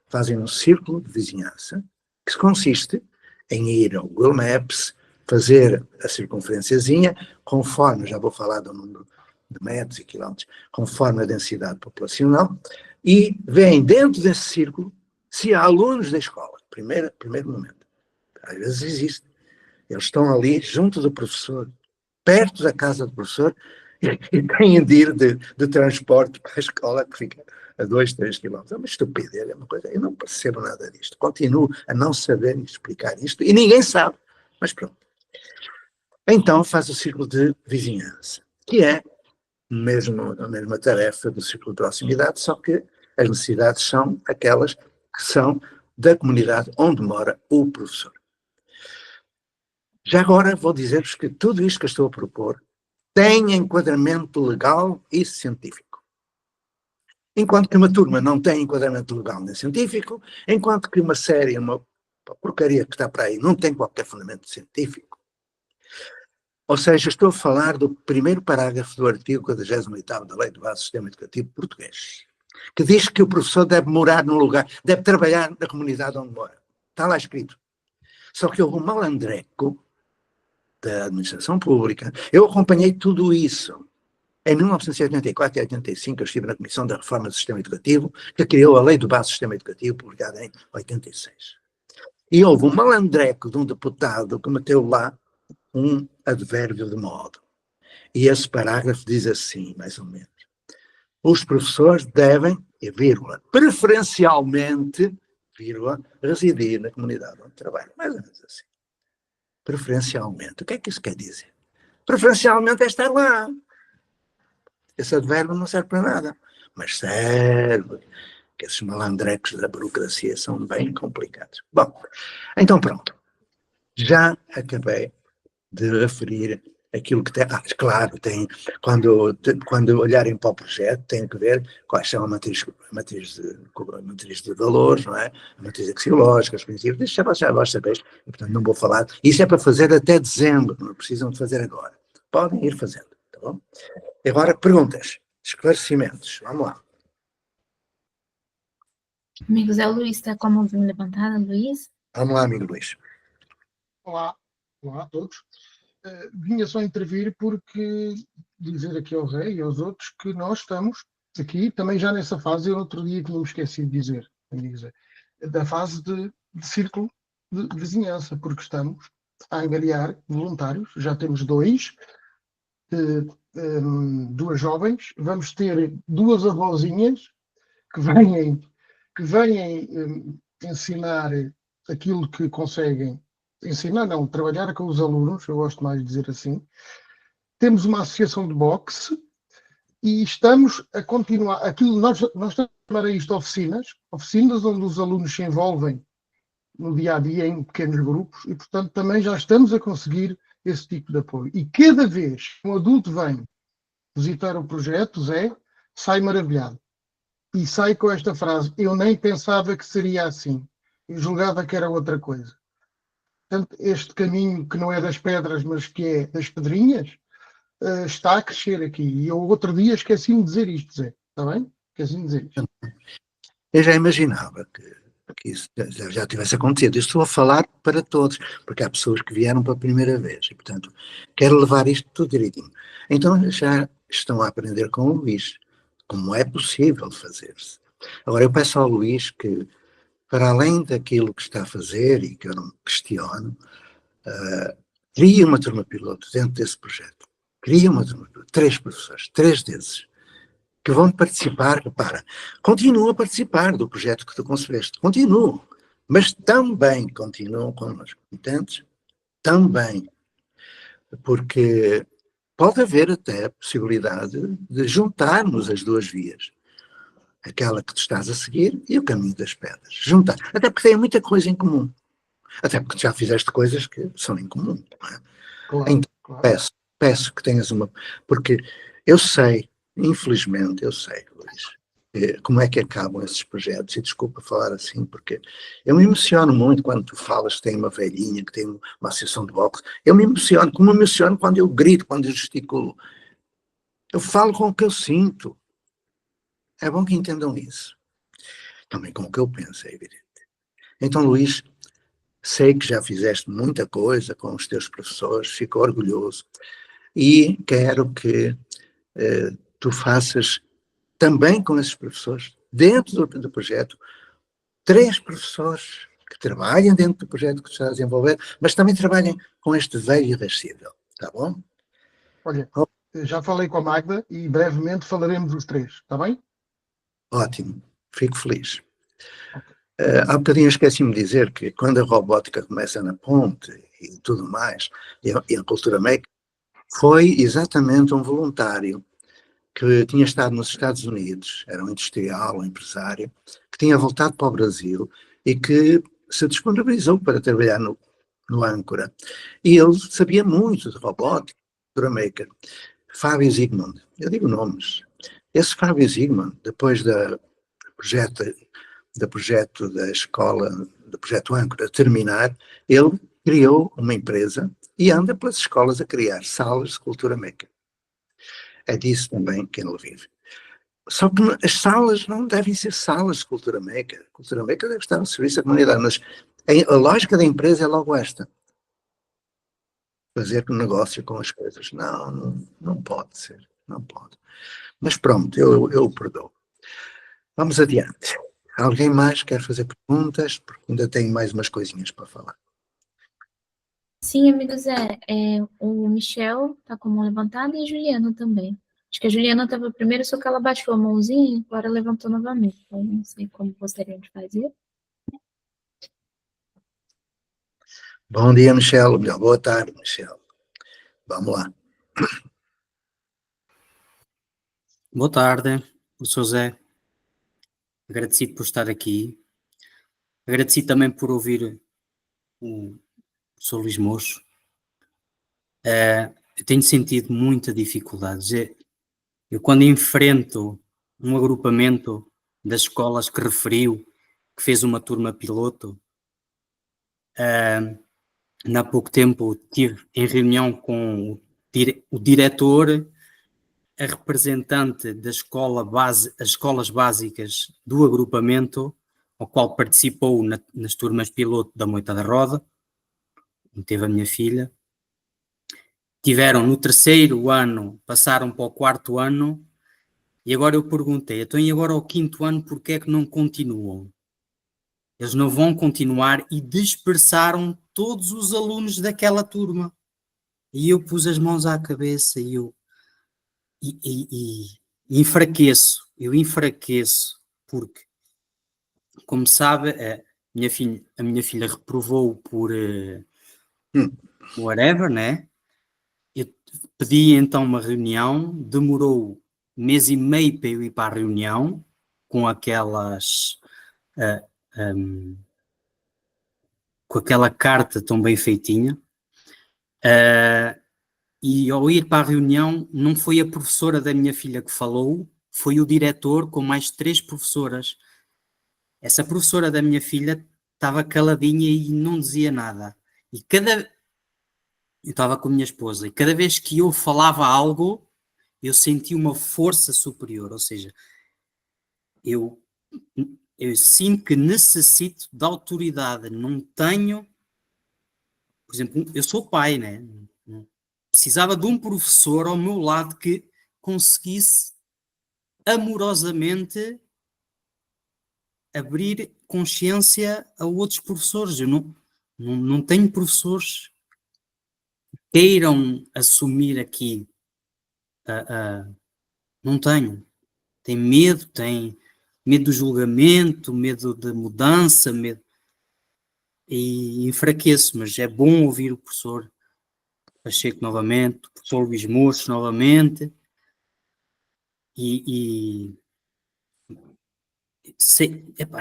fazem um círculo de vizinhança que consiste em ir ao Google Maps, fazer a circunferenciazinha, conforme, já vou falar do número de metros e quilómetros, conforme a densidade populacional, e veem dentro desse círculo se há alunos da escola. Primeiro momento. Às vezes existe. Eles estão ali junto do professor, perto da casa do professor, e têm de ir de transporte para a escola, que fica a 2, 3 quilómetros. É uma estupidez, é uma coisa. Eu não percebo nada disto. Continuo a não saber explicar isto, e ninguém sabe. Mas pronto. Então faz o círculo de vizinhança, que é a mesma tarefa do círculo de proximidade, só que as necessidades são aquelas que são da comunidade onde mora o professor. Já agora vou dizer-vos que tudo isto que eu estou a propor tem enquadramento legal e científico. Enquanto que uma turma não tem enquadramento legal nem científico, enquanto que uma série, uma porcaria que está para aí, não tem qualquer fundamento científico. Ou seja, estou a falar do primeiro parágrafo do artigo 48º da Lei do Base do Sistema Educativo Português, que diz que o professor deve morar num lugar, deve trabalhar na comunidade onde mora. Está lá escrito. Só que houve um malandreco da administração pública. Eu acompanhei tudo isso. Em 1984 e 85, eu estive na Comissão da Reforma do Sistema Educativo, que criou a Lei do Base do Sistema Educativo, publicada em 86. E houve um malandreco de um deputado que meteu lá um advérbio de modo. E esse parágrafo diz assim, mais ou menos: os professores devem, vírgula, preferencialmente, vírgula, residir na comunidade onde trabalham. Mais ou menos assim. Preferencialmente. O que é que isso quer dizer? Preferencialmente é estar lá. Esse advérbio não serve para nada. Mas serve, que esses malandrecos da burocracia são bem complicados. Bom, então pronto. Já acabei de referir aquilo que tem. Claro, tem, quando olharem para o projeto, tem que ver quais são a matriz de valores, não é? A matriz axiológica, os princípios, isso já vós sabeis, e, portanto não vou falar. Isso é para fazer até dezembro, não precisam de fazer agora. Podem ir fazendo, tá bom? Agora, perguntas, esclarecimentos, vamos lá. Amigos, é o Luís, está com a mãozinha levantada, Luís? Vamos lá, amigo Luís. Olá a todos. Vinha só intervir porque dizer aqui ao Rei e aos outros que nós estamos aqui, também já nessa fase, eu outro dia tinha-me esquecido de dizer, da fase de círculo de vizinhança, porque estamos a angariar voluntários, já temos duas jovens, vamos ter duas avózinhas que vêm ensinar aquilo que conseguem, ensinar não, trabalhar com os alunos, eu gosto mais de dizer assim. Temos uma associação de boxe e estamos a continuar, nós estamos a chamar isto oficinas onde os alunos se envolvem no dia a dia em pequenos grupos e, portanto, também já estamos a conseguir esse tipo de apoio. E cada vez que um adulto vem visitar o projeto, Zé, sai maravilhado. E sai com esta frase: eu nem pensava que seria assim. Eu julgava que era outra coisa. Portanto, este caminho que não é das pedras, mas que é das pedrinhas, está a crescer aqui. E eu outro dia esqueci-me de dizer isto, Zé. Está bem? Esqueci-me de dizer isto. Eu já imaginava que isso já tivesse acontecido. Eu estou a falar para todos, porque há pessoas que vieram pela primeira vez e, portanto, quero levar isto tudo direitinho. Então já estão a aprender com o Luís como é possível fazer-se. Agora, eu peço ao Luís que, para além daquilo que está a fazer e que eu não questiono, crie uma turma piloto dentro desse projeto. Crie uma turma piloto, 3 professores, 3 desses, que vão participar, repara, continuam a participar do projeto que tu concebeste, continuam, mas também continuam connosco, entendes? Também, porque pode haver até a possibilidade de juntarmos as duas vias, aquela que tu estás a seguir e o caminho das pedras, juntar, até porque tem muita coisa em comum, até porque já fizeste coisas que são em comum, não é? Claro, Então, claro. peço que tenhas uma, porque eu sei, infelizmente, eu sei, Luís, como é que acabam esses projetos, e desculpa falar assim, porque eu me emociono muito quando tu falas que tem uma velhinha, que tem uma associação de boxe, eu me emociono, como me emociono quando eu grito, quando eu gesticulo, eu falo com o que eu sinto, é bom que entendam isso, também com o que eu penso, é evidente. Então, Luís, sei que já fizeste muita coisa com os teus professores, fico orgulhoso, e quero que tu faças também com esses professores, dentro do projeto, 3 professores que trabalhem dentro do projeto que tu estás a desenvolver, mas também trabalhem com este velho rascível, tá bom? Olha, já falei com a Magda e brevemente falaremos os 3, está bem? Ótimo, fico feliz. Há bocadinho esqueci-me de dizer que quando a robótica começa na ponte e tudo mais, e a cultura maker, foi exatamente um voluntário que tinha estado nos Estados Unidos, era um industrial, um empresário, que tinha voltado para o Brasil e que se disponibilizou para trabalhar no Âncora. E ele sabia muito de robótica, cultura maker. Fábio Zygmunt, eu digo nomes. Esse Fábio Zygmunt, depois projeto, do projeto da escola, do projeto Âncora terminar, ele criou uma empresa e anda pelas escolas a criar salas de cultura maker. É disso também que ele vive. Só que as salas não devem ser salas de cultura maker. A cultura maker deve estar no serviço da comunidade, mas a lógica da empresa é logo esta. Fazer um negócio com as coisas. Não pode ser. Não pode. Mas pronto, eu perdoo. Vamos adiante. Alguém mais quer fazer perguntas? Porque ainda tenho mais umas coisinhas para falar. Sim, amigo Zé, o Michel está com a mão levantada e a Juliana também. Acho que a Juliana estava primeiro, só que ela baixou a mãozinha, agora levantou novamente. Então, não sei como gostariam de fazer. Bom dia, Michel. Boa tarde, Michel. Vamos lá. Boa tarde, professor Zé. Agradecido por estar aqui. Agradecido também por ouvir o professor Luís Mocho. Eu tenho sentido muita dificuldade. Eu, quando enfrento um agrupamento das escolas que referiu, que fez uma turma piloto, há pouco tempo estive em reunião com o diretor, a representante da as escolas básicas do agrupamento, ao qual participou nas turmas piloto da Moita da Roda, onde teve a minha filha. Tiveram no 3º ano, passaram para o 4º ano, E agora eu perguntei, então e agora ao 5º ano, porquê é que não continuam? Eles não vão continuar e dispersaram todos os alunos daquela turma. E eu pus as mãos à cabeça e eu enfraqueço. Eu enfraqueço porque, como sabe, a minha filha reprovou por whatever, né? Eu pedi então uma reunião, demorou 1 mês e meio para eu ir para a reunião, com aquelas... com aquela carta tão bem feitinha, e ao ir para a reunião não foi a professora da minha filha que falou, foi o diretor com mais 3 professoras. Essa professora da minha filha estava caladinha e não dizia nada. Eu estava com a minha esposa, e cada vez que eu falava algo, eu senti uma força superior, ou seja, eu sinto que necessito de autoridade, não tenho... Por exemplo, eu sou pai, né? Precisava de um professor ao meu lado que conseguisse amorosamente abrir consciência a outros professores. Eu não tenho professores que queiram assumir aqui. Não tenho. Tem medo do julgamento, medo da mudança, medo... E enfraqueço, mas é bom ouvir o professor Pacheco novamente, o professor Luís Moços novamente,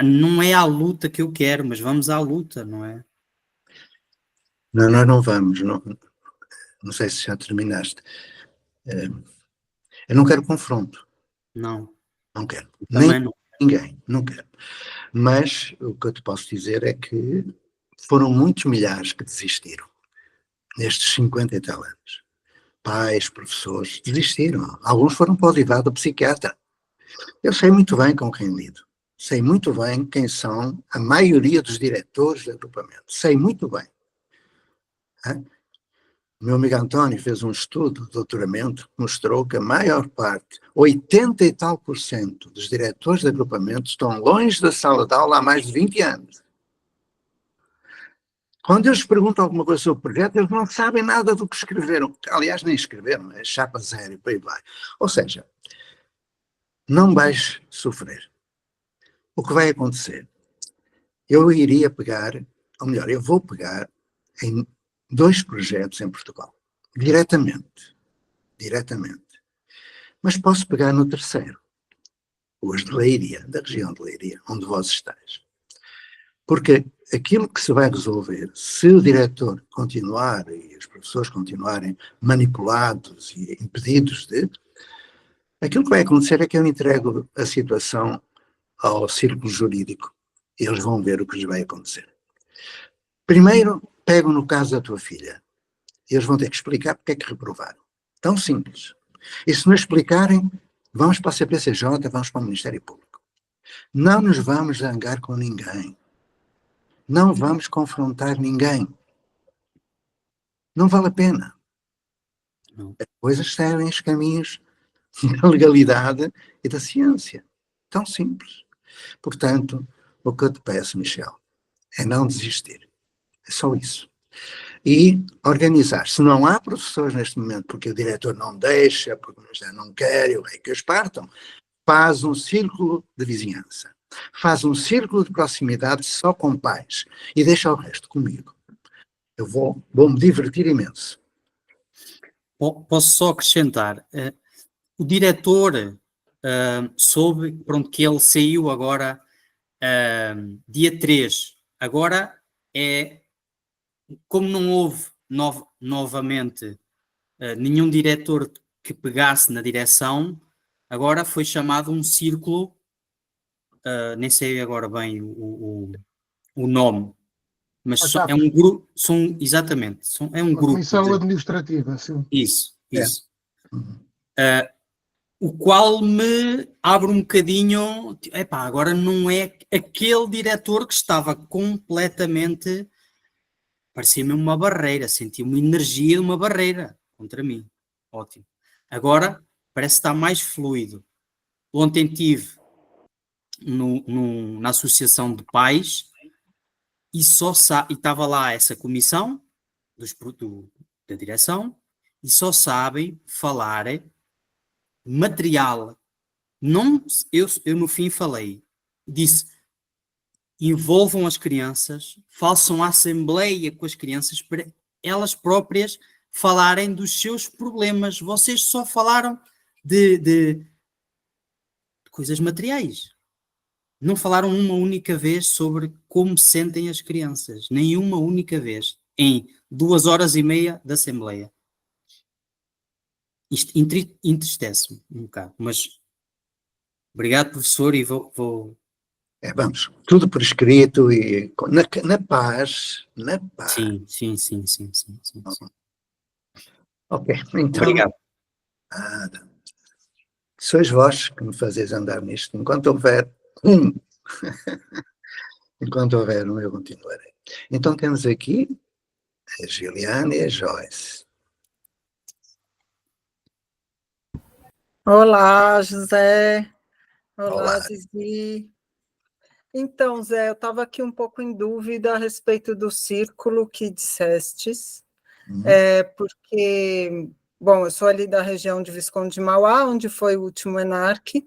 não é a luta que eu quero, mas vamos à luta, não é? Não, nós não vamos, não sei se já terminaste. Eu não quero confronto. Não. Não quero. Também Nem não. ninguém, não quero. Mas o que eu te posso dizer é que foram muitos milhares que desistiram nestes 50 e tal anos. Pais, professores, desistiram. Alguns foram para o privado do psiquiatra. Eu sei muito bem com quem lido. Sei muito bem quem são a maioria dos diretores de agrupamento. Sei muito bem. O meu amigo António fez um estudo de doutoramento que mostrou que a maior parte, 80 e tal % dos diretores de agrupamento estão longe da sala de aula há mais de 20 anos. Quando eles perguntam alguma coisa sobre o projeto, eles não sabem nada do que escreveram. Aliás, nem escreveram, é chapa zero e por aí vai. Ou seja, não vais sofrer. O que vai acontecer? Eu iria pegar, ou melhor, eu vou pegar em 2 projetos em Portugal, diretamente. Mas posso pegar no terceiro, os de Leiria, da região de Leiria, onde vós estáis. Porque aquilo que se vai resolver, se o diretor continuar e os professores continuarem manipulados e impedidos de, aquilo que vai acontecer é que eu entrego a situação ao círculo jurídico e eles vão ver o que lhes vai acontecer. Primeiro, pego no caso da tua filha. Eles vão ter que explicar porque é que reprovaram. Tão simples. E se não explicarem, vamos para a CPCJ, vamos para o Ministério Público. Não nos vamos zangar com ninguém. Não vamos confrontar ninguém. Não vale a pena. As coisas seguem os caminhos da legalidade e da ciência. Tão simples. Portanto, o que eu te peço, Michel, é não desistir. É só isso. E organizar. Se não há professores neste momento, porque o diretor não deixa, porque o Ministério não quer, eu é que os partam, faz um círculo de vizinhança. Faz um círculo de proximidade só com pais e deixa o resto comigo. Eu vou me divertir imenso. Posso só acrescentar, o diretor soube, pronto, que ele saiu agora dia 3. Agora como não houve novamente nenhum diretor que pegasse na direção, agora foi chamado um círculo, nem sei agora bem o nome, mas é um grupo, exatamente, é um grupo. Comissão administrativa, sim. Isso. O qual me abre um bocadinho, agora não é aquele diretor que estava completamente, parecia-me uma barreira, senti uma energia de uma barreira contra mim. Ótimo. Agora parece estar mais fluido. ontem estive na Associação de Pais e estava lá essa comissão da direção e só sabem falar material. Não, eu no fim disse, envolvam as crianças, façam a assembleia com as crianças para elas próprias falarem dos seus problemas. Vocês só falaram de coisas materiais. Não falaram uma única vez sobre como sentem as crianças. Nenhuma única vez. Em 2h30 de assembleia. Isto entristece-me um bocado. Mas obrigado, professor, e vou... Vamos, tudo por escrito e na paz. Sim. Ok, então... Obrigado. Sois vós que me fazeis andar nisto. Enquanto houver eu continuarei. Então temos aqui a Giliane e a Joyce. Olá, José. Olá. Zizi. Então, Zé, eu estava aqui um pouco em dúvida a respeito do círculo que dissestes, porque, bom, eu sou ali da região de Visconde de Mauá, onde foi o último ENARC,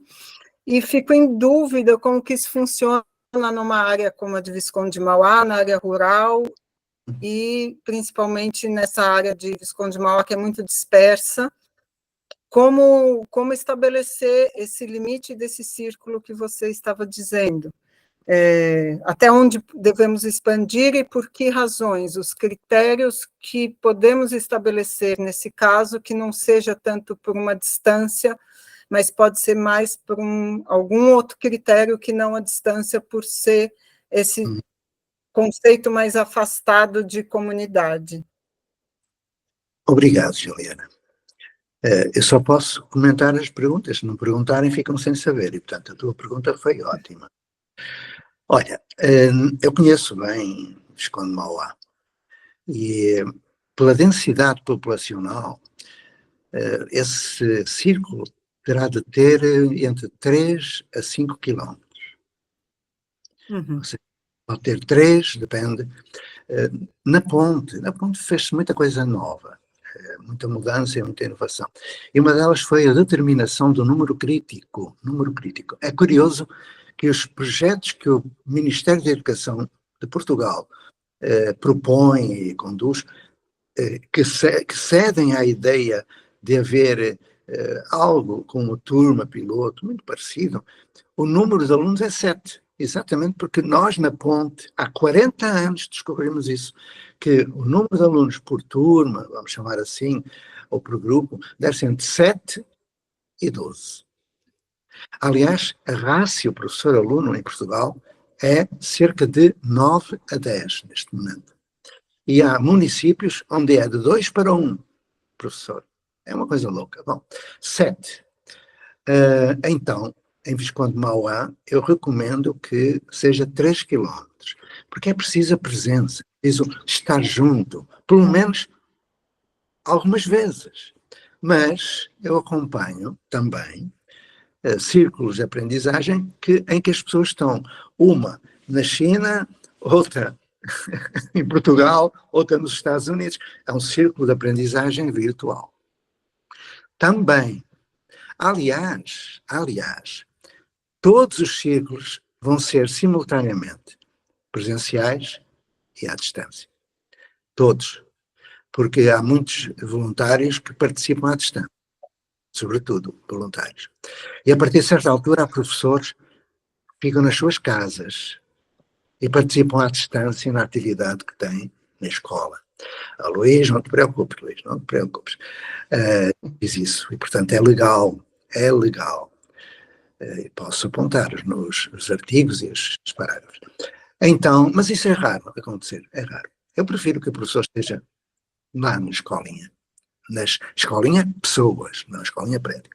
e fico em dúvida como que isso funciona numa área como a de Visconde de Mauá, na área rural, e principalmente nessa área de Visconde de Mauá, que é muito dispersa. Como estabelecer esse limite desse círculo que você estava dizendo? Até onde devemos expandir e por que razões? Os critérios que podemos estabelecer nesse caso, que não seja tanto por uma distância, mas pode ser mais por algum outro critério que não a distância, por ser esse conceito mais afastado de comunidade. Obrigado, Juliana. Eu só posso comentar as perguntas. Se não perguntarem, ficam sem saber. E, portanto, a tua pergunta foi ótima. Olha, eu conheço bem Visconde de Mauá. E, pela densidade populacional, esse círculo terá de ter entre 3 a 5 quilómetros. Ou seja, pode ter 3, depende. Na ponte fez-se muita coisa nova. Muita mudança e muita inovação. E uma delas foi a determinação do número crítico. É curioso que os projetos que o Ministério da Educação de Portugal propõe e conduz, que cedem à ideia de haver algo como turma piloto, muito parecido, o número de alunos é 7. Exatamente porque nós na ponte, há 40 anos descobrimos isso, que o número de alunos por turma, vamos chamar assim, ou por grupo, deve ser entre 7 e 12. Aliás, a rácio professor-aluno em Portugal é cerca de 9 a 10 neste momento. E há municípios onde é de 2 para 1 professor. É uma coisa louca. Bom, 7. Então, em Visconde de Mauá, eu recomendo que seja 3 quilómetros, porque é preciso a presença, é preciso estar junto, pelo menos algumas vezes. Mas eu acompanho também círculos de aprendizagem em que as pessoas estão, uma na China, outra em Portugal, outra nos Estados Unidos. É um círculo de aprendizagem virtual. Também, aliás, todos os círculos vão ser simultaneamente presenciais e à distância. Todos. Porque há muitos voluntários que participam à distância. Sobretudo voluntários. E a partir de certa altura, há professores que ficam nas suas casas e participam à distância na atividade que têm na escola. Luís, não te preocupes, Luís, não te preocupes. Diz isso. E, portanto, é legal. Posso apontar os artigos e os parágrafos. Então, mas isso é raro acontecer, é raro. Eu prefiro que o professor esteja lá na escolinha. Escolinha pessoas, não escolinha prédio.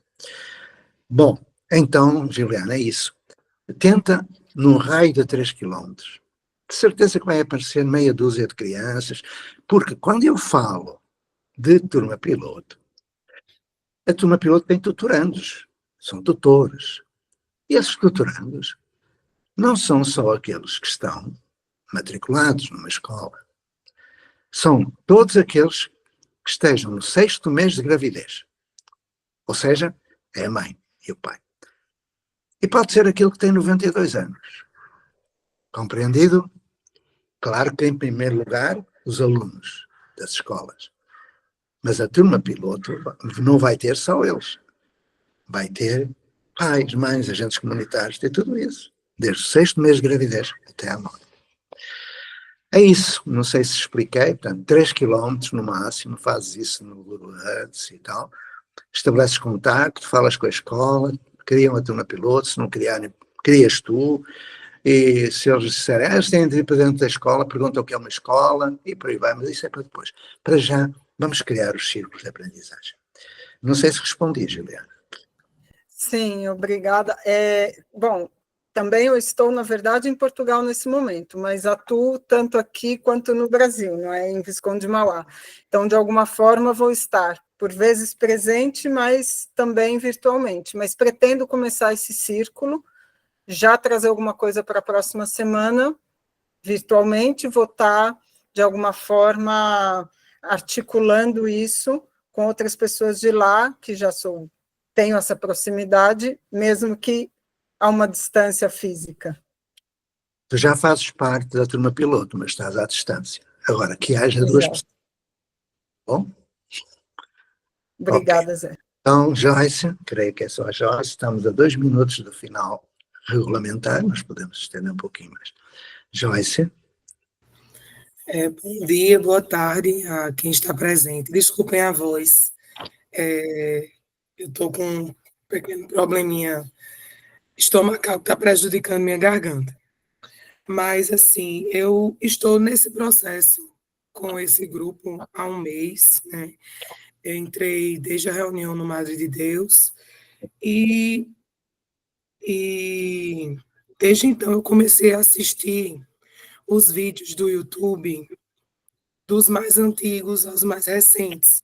Bom, então, Juliana, é isso. Tenta num raio de 3 quilómetros. De certeza que vai aparecer meia dúzia de crianças, porque quando eu falo de turma piloto, a turma piloto tem tutorandos, são tutores. E esses doutorandos não são só aqueles que estão matriculados numa escola, são todos aqueles que estejam no 6º mês de gravidez. Ou seja, é a mãe e o pai. E pode ser aquele que tem 92 anos. Compreendido? Claro que, em primeiro lugar, os alunos das escolas. Mas a turma piloto não vai ter só eles. Vai ter pais, mães, agentes comunitários, tem tudo isso. Desde o 6º mês de gravidez até à morte. É isso, não sei se expliquei, portanto, 3 km no máximo, fazes isso no Google Earth e tal, estabeleces contacto, falas com a escola, criam a turma piloto, se não criarem, crias tu, e se eles disserem, eles têm de ir para dentro da escola, perguntam o que é uma escola, e por aí vai, mas isso é para depois. Para já, vamos criar os círculos de aprendizagem. Não sei se respondi, Juliana. Sim, obrigada. Bom, também eu estou, na verdade, em Portugal nesse momento, mas atuo tanto aqui quanto no Brasil, não é? Em Visconde de Mauá. Então, de alguma forma, vou estar, por vezes presente, mas também virtualmente. Mas pretendo começar esse círculo, já trazer alguma coisa para a próxima semana, virtualmente, vou estar, de alguma forma, articulando isso com outras pessoas de lá, que já tenho essa proximidade, mesmo que a uma distância física. Tu já fazes parte da turma piloto, mas estás à distância. Agora, que haja duas pessoas. Bom? Obrigada, Okay. Zé. Então, Joyce, creio que é só a Joyce, estamos a 2 minutos do final regulamentar, mas podemos estender um pouquinho mais. Joyce. Bom dia, boa tarde a quem está presente. Desculpem a voz. Eu estou com um pequeno probleminha estomacal que está prejudicando minha garganta. Mas, assim, eu estou nesse processo com esse grupo há um mês, né? Eu entrei desde a reunião no Madre de Deus e desde então eu comecei a assistir os vídeos do YouTube, dos mais antigos aos mais recentes.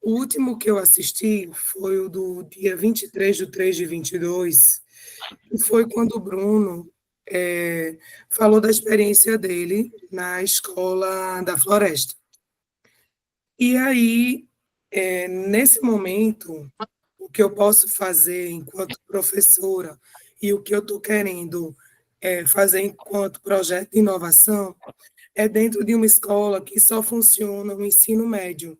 O último que eu assisti foi o do dia 23/3/22, e foi quando o Bruno falou da experiência dele na escola da Floresta. E aí, nesse momento, o que eu posso fazer enquanto professora e o que eu estou querendo fazer enquanto projeto de inovação é dentro de uma escola que só funciona o ensino médio,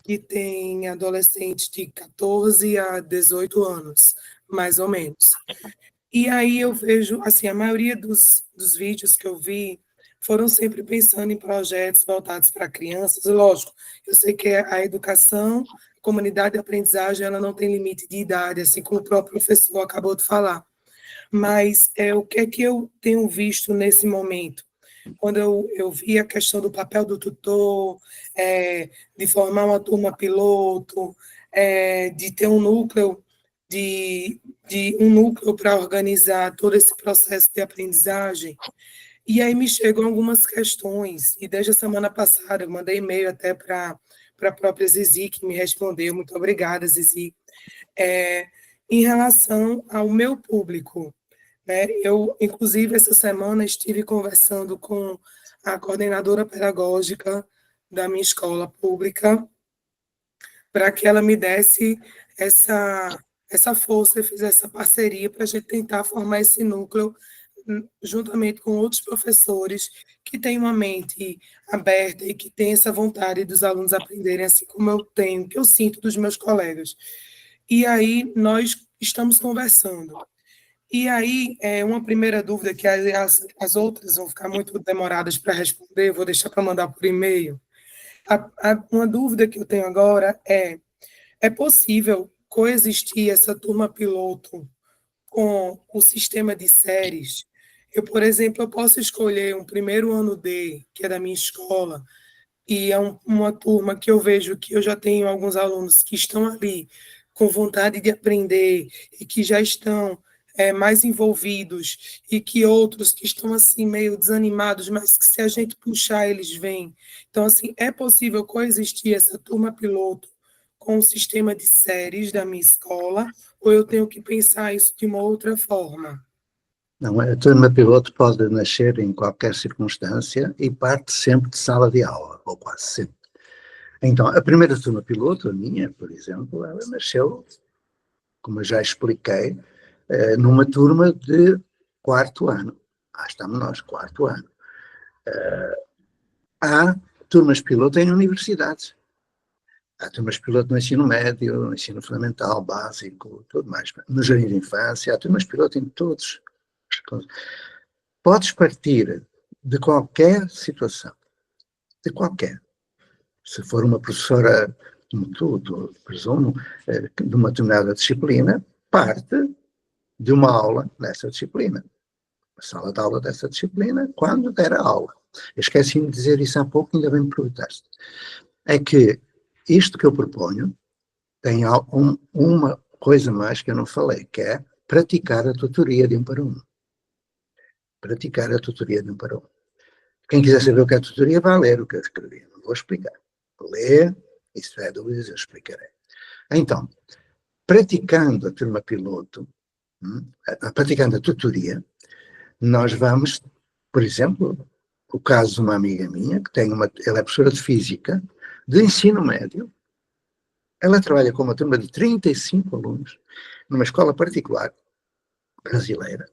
que tem adolescentes de 14 a 18 anos, mais ou menos. E aí eu vejo, assim, a maioria dos vídeos que eu vi foram sempre pensando em projetos voltados para crianças. Lógico, eu sei que a educação, a comunidade de aprendizagem, ela não tem limite de idade, assim como o próprio professor acabou de falar. Mas o que é que eu tenho visto nesse momento? Quando eu vi a questão do papel do tutor, de formar uma turma piloto, de ter um núcleo de um núcleo para organizar todo esse processo de aprendizagem. E aí me chegam algumas questões, e desde a semana passada eu mandei e-mail até para a própria Zizi, que me respondeu, muito obrigada, Zizi, em relação ao meu público. Né? Eu, inclusive, essa semana estive conversando com a coordenadora pedagógica da minha escola pública para que ela me desse essa força e fizesse essa parceria para a gente tentar formar esse núcleo juntamente com outros professores que têm uma mente aberta e que têm essa vontade dos alunos aprenderem assim como eu tenho, que eu sinto dos meus colegas. E aí nós estamos conversando. E aí, uma primeira dúvida, que as outras vão ficar muito demoradas para responder, eu vou deixar para mandar por e-mail. Uma dúvida que eu tenho agora é possível coexistir essa turma piloto com o sistema de séries? Eu, por exemplo, eu posso escolher um primeiro ano D, que é da minha escola, e é uma turma que eu vejo que eu já tenho alguns alunos que estão ali com vontade de aprender e que já estão mais envolvidos, e que outros que estão assim meio desanimados, mas que se a gente puxar, eles vêm. Então, assim, é possível coexistir essa turma piloto com o sistema de séries da minha escola, ou eu tenho que pensar isso de uma outra forma? Não, a turma piloto pode nascer em qualquer circunstância e parte sempre de sala de aula, ou quase sempre. Então, a primeira turma piloto, a minha, por exemplo, ela nasceu, como eu já expliquei, numa turma de quarto ano. Estamos nós, quarto ano. Há turmas piloto em universidades. Há turmas piloto no ensino médio, no ensino fundamental, básico, tudo mais. No jardim de infância, há turmas piloto em todos. Podes partir de qualquer situação, de qualquer. Se for uma professora, como tu presumo, de uma determinada disciplina, parte de uma aula dessa disciplina. A sala de aula dessa disciplina, quando der a aula. Eu esqueci-me de dizer isso há pouco, ainda bem me perguntaste. É que isto que eu proponho tem uma coisa mais que eu não falei, que é praticar a tutoria de 1 para 1. Praticar a tutoria de 1 para 1. Quem quiser saber o que é tutoria, vai ler o que eu escrevi. Não vou explicar. Lê, e se tiver dúvidas, eu explicarei. Então, praticando a turma piloto, praticando a tutoria, nós vamos, por exemplo, o caso de uma amiga minha, que ela é professora de física, de ensino médio, ela trabalha com uma turma de 35 alunos, numa escola particular brasileira,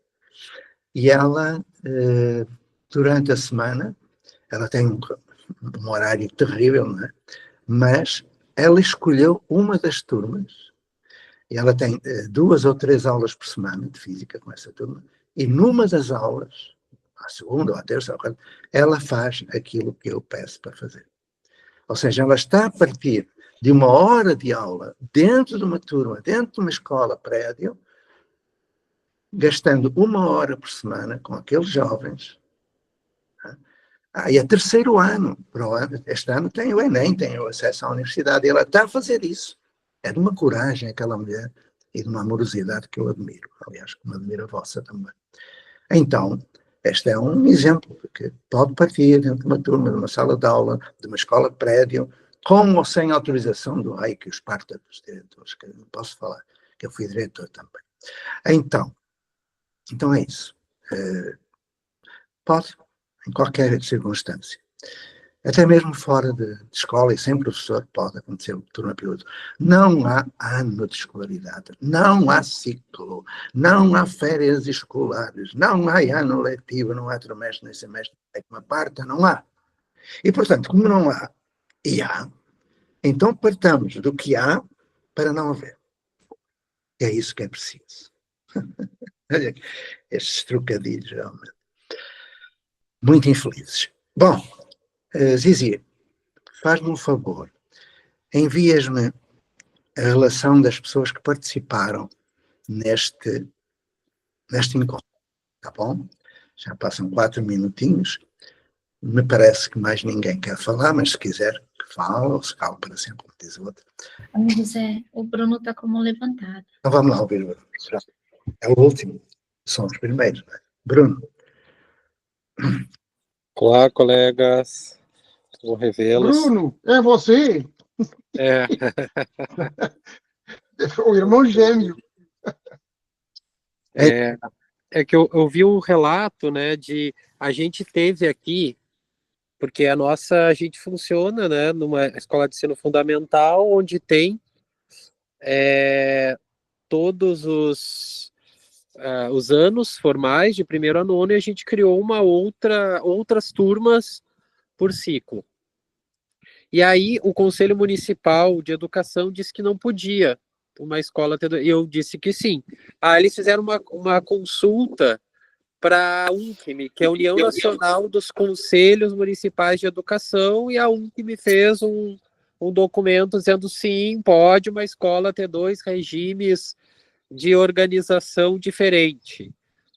e ela, durante a semana, ela tem um horário terrível, não é? Mas ela escolheu uma das turmas, e ela tem 2 ou 3 aulas por semana de física com essa turma, e numa das aulas, à segunda ou à terça, ela faz aquilo que eu peço para fazer. Ou seja, ela está a partir de uma hora de aula dentro de uma turma, dentro de uma escola prédio, gastando 1 hora por semana com aqueles jovens. E é terceiro ano. Este ano tem o Enem, tem o acesso à universidade. E ela está a fazer isso. É de uma coragem aquela mulher e de uma amorosidade que eu admiro. Aliás, como admiro a vossa também. Então, este é um exemplo, porque pode partir dentro de uma turma, de uma sala de aula, de uma escola de prédio, com ou sem autorização do RAI, que os parta dos diretores, que eu não posso falar, que eu fui diretor também. Então é isso. Pode, em qualquer circunstância. Até mesmo fora de escola e sem professor pode acontecer o turma piloto. Não há ano de escolaridade, não há ciclo, não há férias escolares, não há ano letivo, não há trimestre nem semestre, é uma parte, não há. E, portanto, como não há, e há, então partamos do que há para não haver. É isso que é preciso. Olha, estes trocadilhos, realmente. Muito infelizes. Bom, Zizi, faz-me um favor, envias-me a relação das pessoas que participaram neste encontro, tá bom? Já passam 4 minutinhos, me parece que mais ninguém quer falar, mas se quiser que fale, ou se cala para sempre, como diz o outro. José, o Bruno está como levantado. Então vamos lá ouvir o Bruno. É o último, são os primeiros, não é? Bruno. Olá, colegas. Vou revê-los. Bruno, é você? É. O irmão gêmeo. É que eu vi um relato, né, de a gente teve aqui, porque a gente funciona, né, numa escola de ensino fundamental, onde tem todos os anos formais de primeiro a nono, e a gente criou outras turmas por ciclo. E aí o Conselho Municipal de Educação disse que não podia uma escola ter... E eu disse que sim. Eles fizeram uma consulta para a UNCM, que é a União Nacional dos Conselhos Municipais de Educação, e a UNCM fez um documento dizendo sim, pode uma escola ter 2 regimes de organização diferente,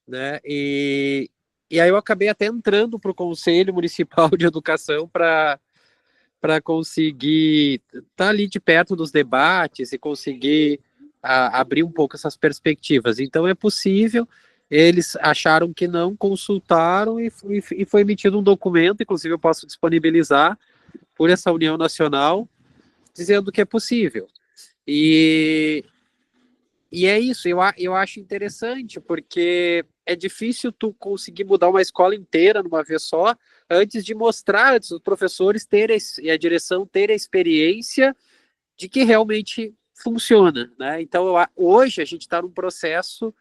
né? E aí eu acabei até entrando para o Conselho Municipal de Educação para conseguir estar ali de perto dos debates e conseguir abrir um pouco essas perspectivas. Então é possível, eles acharam que não, consultaram e foi emitido um documento, inclusive eu posso disponibilizar por essa União Nacional, dizendo que é possível. E é isso, eu acho interessante, porque é difícil tu conseguir mudar uma escola inteira numa vez só, antes de mostrar, antes os professores terem e a direção ter a experiência de que realmente funciona, né? Então, hoje a gente está num processo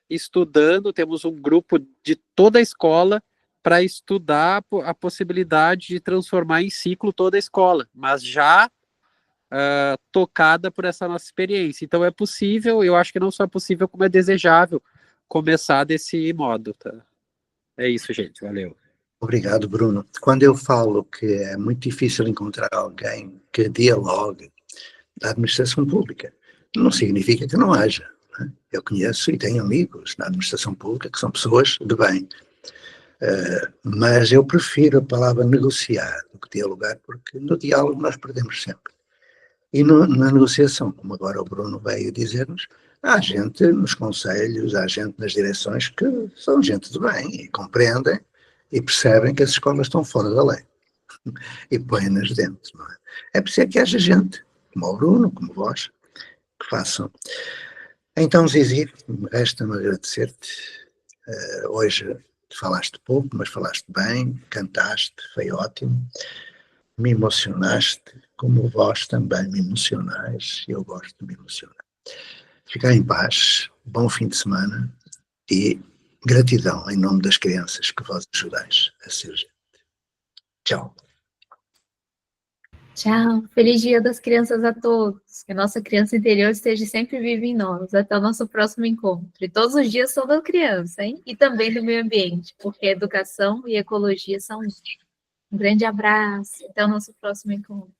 estudando, temos um grupo de toda a escola para estudar a possibilidade de transformar em ciclo toda a escola, mas já tocada por essa nossa experiência. Então é possível, eu acho que não só é possível, como é desejável começar desse modo, tá? É isso, gente, valeu. Obrigado, Bruno. Quando eu falo que é muito difícil encontrar alguém que dialogue da administração pública, não significa que não haja. Né? Eu conheço e tenho amigos na administração pública que são pessoas de bem, mas eu prefiro a palavra negociar do que dialogar, porque no diálogo nós perdemos sempre. E na negociação, como agora o Bruno veio dizer-nos, há gente nos conselhos, há gente nas direções que são gente de bem e compreendem e percebem que as escolas estão fora da lei e põem-nas dentro. Não é? É preciso que haja gente, como o Bruno, como vós, que façam. Então, Zizi, resta-me agradecer-te. Hoje falaste pouco, mas falaste bem, cantaste, foi ótimo. Me emocionaste, como vós também me emocionais, eu gosto de me emocionar. Ficar em paz, bom fim de semana e gratidão em nome das crianças que vós ajudais a ser gente. Tchau. Tchau. Feliz Dia das Crianças a todos. Que a nossa criança interior esteja sempre viva em nós. Até o nosso próximo encontro. E todos os dias são da criança, hein? E também do meio ambiente, porque educação e ecologia são um. Um grande abraço. Até o nosso próximo encontro.